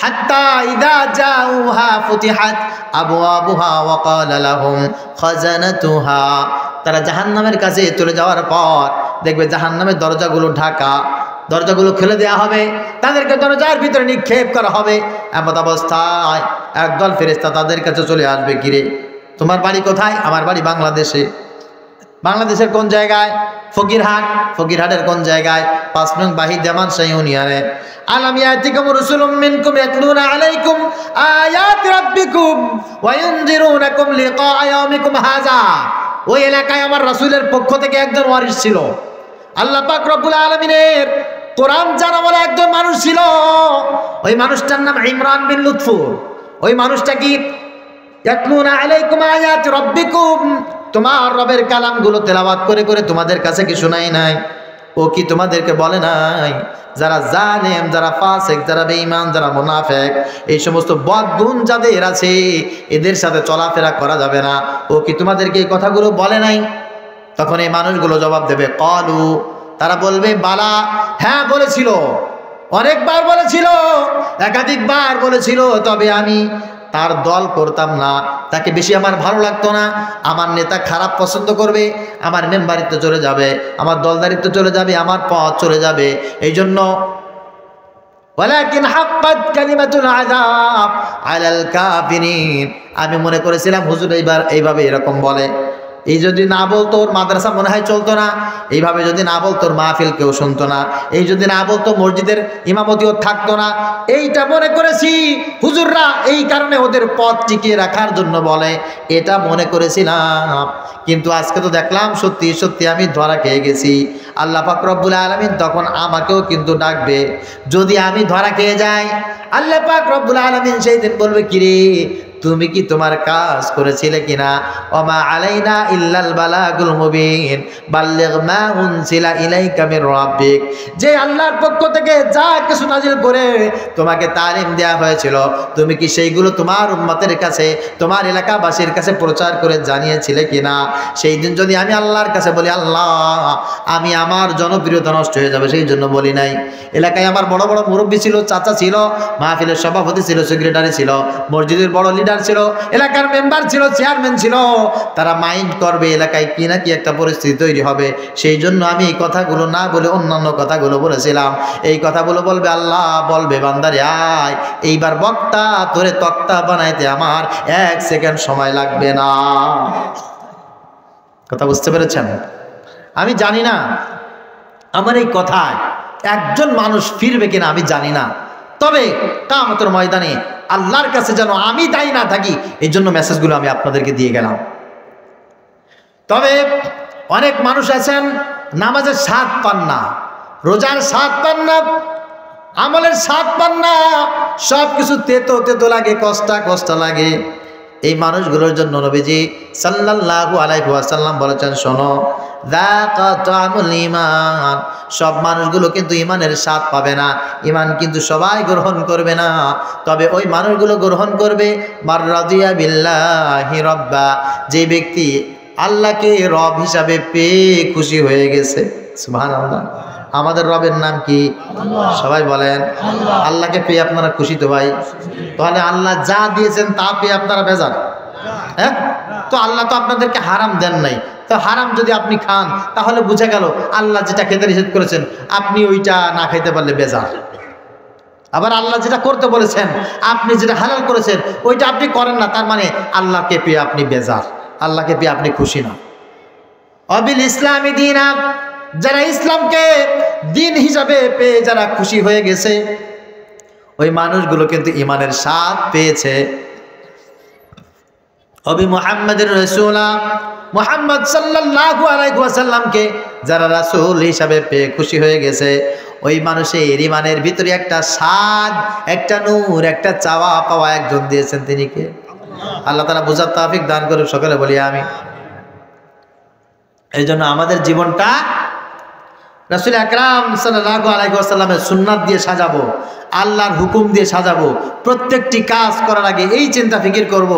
হাত্তা ইযা জাউহা ফুতিহাত আবওয়াবুহা ওয়া ক্বালা লাহুম খাজানাতুহা, তারা জাহান্নামের কাছে চলে যাওয়ার পর দেখবে জাহান্নামের দরজাগুলো ঢাকা, দরজাগুলো খুলে দেওয়া হবে, তাদেরকে দরজার ভিতরে নিক্ষেপ করা হবে। এমন অবস্থায় একদল ফেরেশতা তাদের কাছে চলে আসবে, কিরে তোমার বাড়ি কোথায়? আমার বাড়ি বাংলাদেশে। বাংলাদেশের কোন জায়গায়? ফকিরহাট। ফকিরহাটের কোন জায়গায়? 5 নং বাহিদামান সেই ইউনিয়নে। আলাম ইয়াতিকুম রাসূলুম মিনকুম ইয়াতলুনা আলাইকুম আয়াতি রাব্বিকুম ওয়া ইউনযিরুনাকুম লিকা ইয়াউমিকুম হাযা, ওই এলাকায় আমার রাসূলের পক্ষ থেকে একজন ওয়ারিস ছিল। আল্লাহ পাক রব্বুল আলামিনের কোরআন জানা বলে একজন মানুষ ছিল, ওই মানুষটার নাম ইমরান বিন লুৎফুর। ওই মানুষটা কি ইয়াতলুনা আলাইকুম আয়াতি রাব্বিকুম, তোমার রবের কালামগুলো তেলাওয়াত করে করে তোমাদের কাছে কি শোনাই নাই? ও কি তোমাদেরকে বলে নাই যারা জালেম, যারা ফাসিক, যারা বেঈমান, যারা মুনাফিক, এই সমস্ত বদগুণ যাদের আছে এদের সাথে চলাফেরা করা যাবে না? ও কি তোমাদেরকে এই কথাগুলো বলে নাই? তখন এই মানুষগুলো জবাব দেবে ক্বালু, তারা বলবে বালা, হ্যাঁ বলেছিল, অনেকবার বলেছিল, একাধিকবার বলেছিল, তবে আমি তার দল করতাম না, তাকে বেশি আমার ভালো লাগতো না, আমার নেতা খারাপ পছন্দ করবে, আমার মেম্বারিত্ব চলে যাবে, আমার দলদারিত্ব চলে যাবে, আমার পথ চলে যাবে, এই জন্য ওয়ালাকিন হাক্কাত কালিমাতুল আযাব আলাল কাফিরিন, আমি মনে করেছিলাম হুজুর এইভাবে এরকম বলে, এই যদি না বলতো ওর মাদ্রাসা মনে হয় চলতো না, এইভাবে যদি না বলতো ওর মাহফিল কেউ শুনতো না, এই যদি না বলতো মসজিদের ইমামতিও থাকতো না, এইটা মনে করেছি হুজুররা এই কারণে ওদের পথ টিকিয়ে রাখার জন্য বলে, এটা মনে করেছিলাম। কিন্তু আজকে তো দেখলাম সত্যি সত্যি আমি ধরা খেয়ে গেছি। আল্লাহ পাক রব্বুল আলামিন তখন আমাকেও কিন্তু ডাকবে, যদি আমি ধরা খেয়ে যাই আল্লাহ পাক রব্বুল আলামিন সেই দিন বলবে, কিরে তুমি কি তোমার কাজ করেছিলে কিনা? ওমা আলাইনা ইল্লাল বালাগুল মুবিন বাল্লিগ মা উনসিলা ইলাইকা মির রাব্বিক, যে আল্লাহর পক্ষ থেকে যা কিছু নাজিল করে তোমাকে তালিম দেয়া হয়েছিল তুমি কি সেইগুলো তোমার উম্মতের কাছে, তোমার এলাকাবাসীর কাছে প্রচার করে জানিয়েছিলে কিনা? সেই দিন যদি আমি আল্লাহর কাছে বলি আল্লাহ আমি আমার জনপ্রিয়তা নষ্ট হয়ে যাবে সেই জন্য বলি নাই, এলাকায় আমার বড় বড় মুরব্বী ছিল, চাচা ছিল, মাহফিলের সভাপতি ছিল, সেক্রেটারি ছিল, মসজিদের বড় লিডার ছিল, এলাকার মেম্বার ছিল, চেয়ারম্যান ছিল, তারা মাইন্ড করবে, এলাকায় কি না কি একটা পরিস্থিতি তৈরি হবে, সেই জন্য আমি এই কথাগুলো না বলে অন্যান্য কথাগুলো বলেছিলাম। এই কথাগুলো বলবে আল্লাহ, বলবে বান্দারে আয়, এইবার বক্তা তোরে তক্তা বানাইতে আমার 1 সেকেন্ড সময় লাগবে না। কথা বুঝতে পেরেছেন? আমি জানি না আমার এই কথায় একজন মানুষ ফিরবে কিনা আমি জানি না, তবে কিয়ামতের ময়দানে আল্লাহর কাছে যেন আমি দায়ী না থাকি এই জন্য মেসেজগুলো আমি আপনাদেরকে দিয়ে গেলাম। তবে অনেক মানুষ আছেন নামাজের স্বাদ পান না, রোজার স্বাদ পান না, আমলের স্বাদ পান না, সব কিছু তেতো তেতো লাগে, কষ্ট লাগে। এই মানুষগুলোর জন্য নবীজি সাল্লাল্লাহু আলাইহি ওয়াসাল্লাম বলেছেন, শোনো, যাকা তা'মুল ঈমান, সব মানুষগুলো কিন্তু ঈমানের স্বাদ পাবে না, ঈমান কিন্তু সবাই গ্রহণ করবে না, তবে ওই মানুষগুলো গ্রহণ করবে মান রাদিয়া বিল্লাহি রাব্বা, যে ব্যক্তি আল্লাহকে রব হিসাবে পেয়ে খুশি হয়ে গেছে। সুবহানাল্লাহ। আমাদের রবের নাম কি? সবাই বলেন। আল্লাহকে পেয়ে আপনারা খুশি তো ভাই? তাহলে আল্লাহ যা দিয়েছেন তা পেয়ে আপনারা বেজার? হ্যাঁ, তো আল্লাহ তো আপনাদেরকে হারাম দেন নাই, তো হারাম যদি আপনি খান তাহলে বুঝা গেল আল্লাহ যেটা খেতে নিষেধ করেছেন আপনি ওইটা না খাইতে পারলে বেজার। আবার আল্লাহ যেটা করতে বলেছেন, আপনি যেটা হালাল করেছেন ওইটা আপনি করেন না, তার মানে আল্লাহকে পেয়ে আপনি বেজার, আল্লাহকে পেয়ে আপনি খুশি না। অবিল ইসলামী দীনা, যারা ইসলামকে দিন হিসাবে পেয়ে যারা খুশি হয়ে গেছে, ওই মানুষগুলো কিন্তু ঈমানের স্বাদ পেয়েছে। অবি মুহাম্মাদুর রাসূলা, মুহাম্মদ সাল্লাল্লাহু আলাইহি ওয়াসাল্লামকে যারা রাসূল হিসাবে পেয়ে খুশি হয়ে গেছে, ওই মানুষের ঈমানের ভিতরে একটা স্বাদ, একটা নূর, একটা চাওয়া পাওয়া একজন দিয়েছেন, তিনি কে? আল্লাহ তাআলা বুঝার তৌফিক দান করুন, সকলে বলি আমিন। এই জন্য আমাদের জীবনটা রাসূল আকরাম সাল্লাল্লাহু আলাইহি ওয়াসাল্লামের সুন্নাত দিয়ে সাজাবো, আল্লাহর হুকুম দিয়ে সাজাবো। প্রত্যেকটি কাজ করার আগে এই চিন্তা ফিকির করব,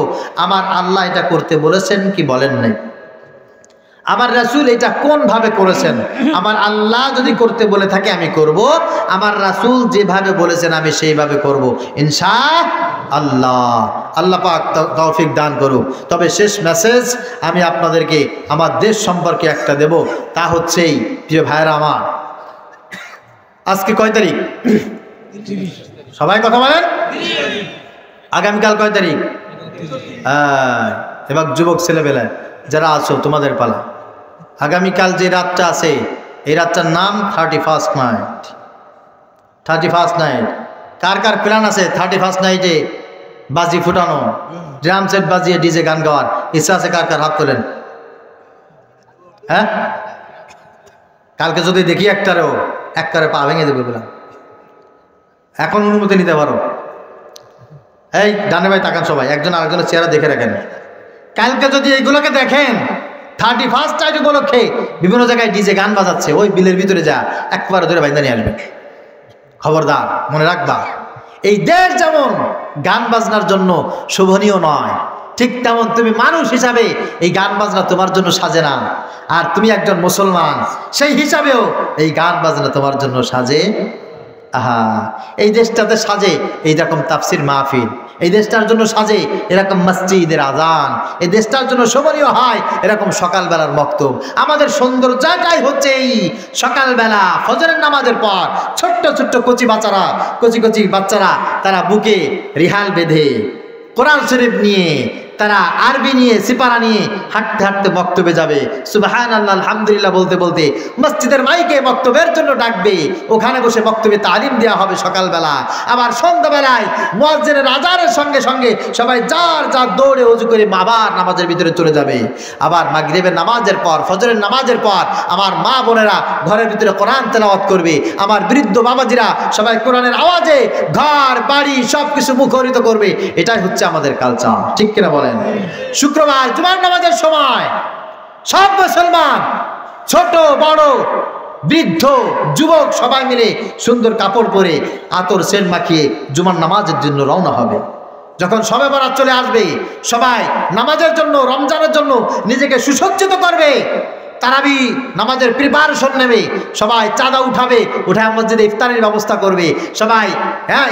আমার আল্লাহ এটা করতে বলেছেন কি বলেন নাই, আমার রাসূল এটা কোন ভাবে করেছেন। আমার আল্লাহ যদি করতে বলে থাকে আমি করব, আমার রাসূল যেভাবে বলেছেন আমি সেইভাবে করব ইনশাআল্লাহ। আল্লাহ পাক তৌফিক দান করুক। তবে শেষ মেসেজ আমি আপনাদেরকে আমার দেশ সম্পর্কে একটা দেব, তা হচ্ছেই, প্রিয় ভাইরা আমার, আজকে কয় তারিখ? সবাই কথা বলেন। আগামীকাল কয় তারিখ? এবার যুবক ছেলেবেলা যারা আছো তোমাদের পালা। আগামীকাল যে রাতটা আছে এই রাতটার নাম 31st নাইট। 31st নাইট কার কার প্ল্যান আছে 31st নাইটে বাজি ফুটানো, ড্রাম সেট বাজিয়ে ডিজে গান গাওয়ার ইচ্ছা আছে? কার কার হাত তোলেন। হ্যাঁ, কালকে যদি দেখি একটারেও একবারে পা ভেঙে দেবে বললাম, এখন অনুমতি নিতে পারো। এই ডানে ভাই তাকান সবাই, একজন আরেকজনের চেহারা দেখে রাখেন। কালকে যদি এইগুলোকে দেখেন 31st নাইট উপলক্ষে বিভিন্ন জায়গায় ডিজে গান বাজাচ্ছে, ওই বিলের ভিতরে যা একবার ধরে বাইন্দা নিয়ে আসবে। খবরদার, মনে রাখবা, এই দেশ যেমন গান বাজনার জন্য শোভনীয় নয়, ঠিক তেমন তুমি মানুষ হিসাবে এই গান বাজনা তোমার জন্য সাজে না। আর তুমি একজন মুসলমান সেই হিসাবেও এই গান বাজনা তোমার জন্য সাজে। আহা, এই দেশটাতে সাজে এইরকম তাফসির মাহফিল, এই দেশটার জন্য সাজে এরকম মসজিদের আজান, এই দেশটার জন্য শোভনীয় হয় এরকম সকালবেলার মক্তব। আমাদের সৌন্দর্যটাই হচ্ছে এই সকালবেলা ফজরের নামাজের পর ছোট্ট ছোট্ট কচি বাচ্চারা তারা বুকে রিহাল বেঁধে কোরআন শরীফ নিয়ে, তারা আরবি নিয়ে, সিপারা নিয়ে হাঁটতে হাঁটতে বক্তব্যে যাবে, সুবহানাল্লাহ আলহামদুলিল্লাহ বলতে বলতে মসজিদের মাইকে বক্তব্যের জন্য ডাকবে, ওখানে বসে বক্তব্যে তালিম দেওয়া হবে সকালবেলা। আবার সন্ধ্যাবেলায় মুয়াজ্জিনের আজানের সঙ্গে সঙ্গে সবাই যার যার দৌড়ে ওযু করে আবার নামাজের ভিতরে চলে যাবে। আবার মাগরিবের নামাজের পর, ফজরের নামাজের পর আমার মা বোনেরা ঘরের ভিতরে কোরআন তেলাওয়াত করবে, আমার বৃদ্ধ বাবাজিরা সবাই কোরআনের আওয়াজে ঘর বাড়ি সবকিছু মুখরিত করবে। এটাই হচ্ছে আমাদের কালচার, ঠিক কিনা বলেন? শুক্রবার জুমার নামাজের সময় সব মুসলমান ছোট বড় বৃদ্ধ যুবক সবাই মিলে সুন্দর কাপড় পরে আতর সেন্ট মাখিয়ে জুমার নামাজের জন্য রওনা হবে। যখন শবে বরাত চলে আসবে সবাই নামাজের জন্য, রমজানের জন্য নিজেকে সুসজ্জিত করবে, তারাবি নামাজের প্রিপারেশন নেবে, সবাই চাঁদা উঠাবে, উঠায় মসজিদে ইফতারের ব্যবস্থা করবে, সবাই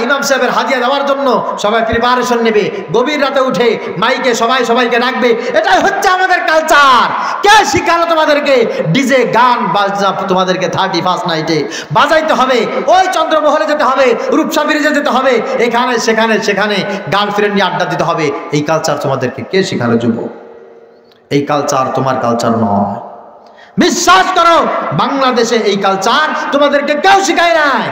ইমাম সাহেবের হাদিয়া দেওয়ার জন্য সবাই প্রিপারেশন নেবে, গভীর রাতে উঠে মাইকে সবাইকে ডাকবে। এটাই হচ্ছে আমাদের কালচার। কে শিখালো তোমাদেরকে ডিজে গান বাজনা তোমাদেরকে 31st নাইটে বাজাইতে হবে? ওই চন্দ্রমহলে যেতে হবে, রূপসা ব্রিজে যেতে হবে, এখানে সেখানে গার্লফ্রেন্ড নিয়ে আড্ডা দিতে হবে। এই কালচার তোমাদেরকে কে শিখালো যুবক? এই কালচার তোমার কালচার নয়। বিশ্বাস করো, বাংলাদেশে এই কালচার তোমাদেরকে কেউ শিখায় নাই।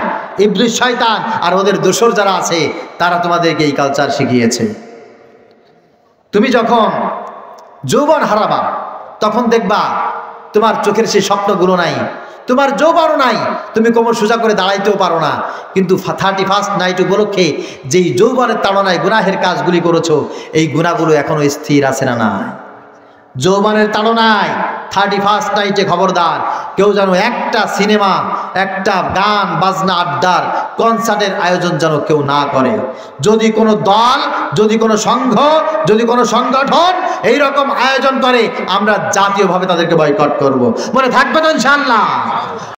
ইবলিস শয়তান আর ওদের দোসর যারা আছে তারা তোমাদেরকে এই কালচার শিখিয়েছে। তুমি যখন যৌবন হারাবা তখন দেখবা তোমার চোখের সেই স্বপ্নগুলো নাই, তোমার যৌবনও নাই, তুমি কোমর সোজা করে দাঁড়াইতেও পারো না, কিন্তু 31st নাইট উপলক্ষে যেই যৌবনের তাড়নায় গুনাহের কাজগুলি করেছো, এই গুনাহগুলো এখনো স্থির আছে না? নাই। যৌবনের তাড়নায় 31st নাইটে খবরদার কেউ যেন একটা সিনেমা, একটা গান বাজনা, আড্ডার কনসার্টের আয়োজন যেন কেউ না করে। যদি কোনো দল, যদি কোনো সংঘ, যদি কোনো সংগঠন এইরকম আয়োজন করে, আমরা জাতীয়ভাবে তাদেরকে বয়কট করব। মনে থাকবে তো ইনশাআল্লাহ?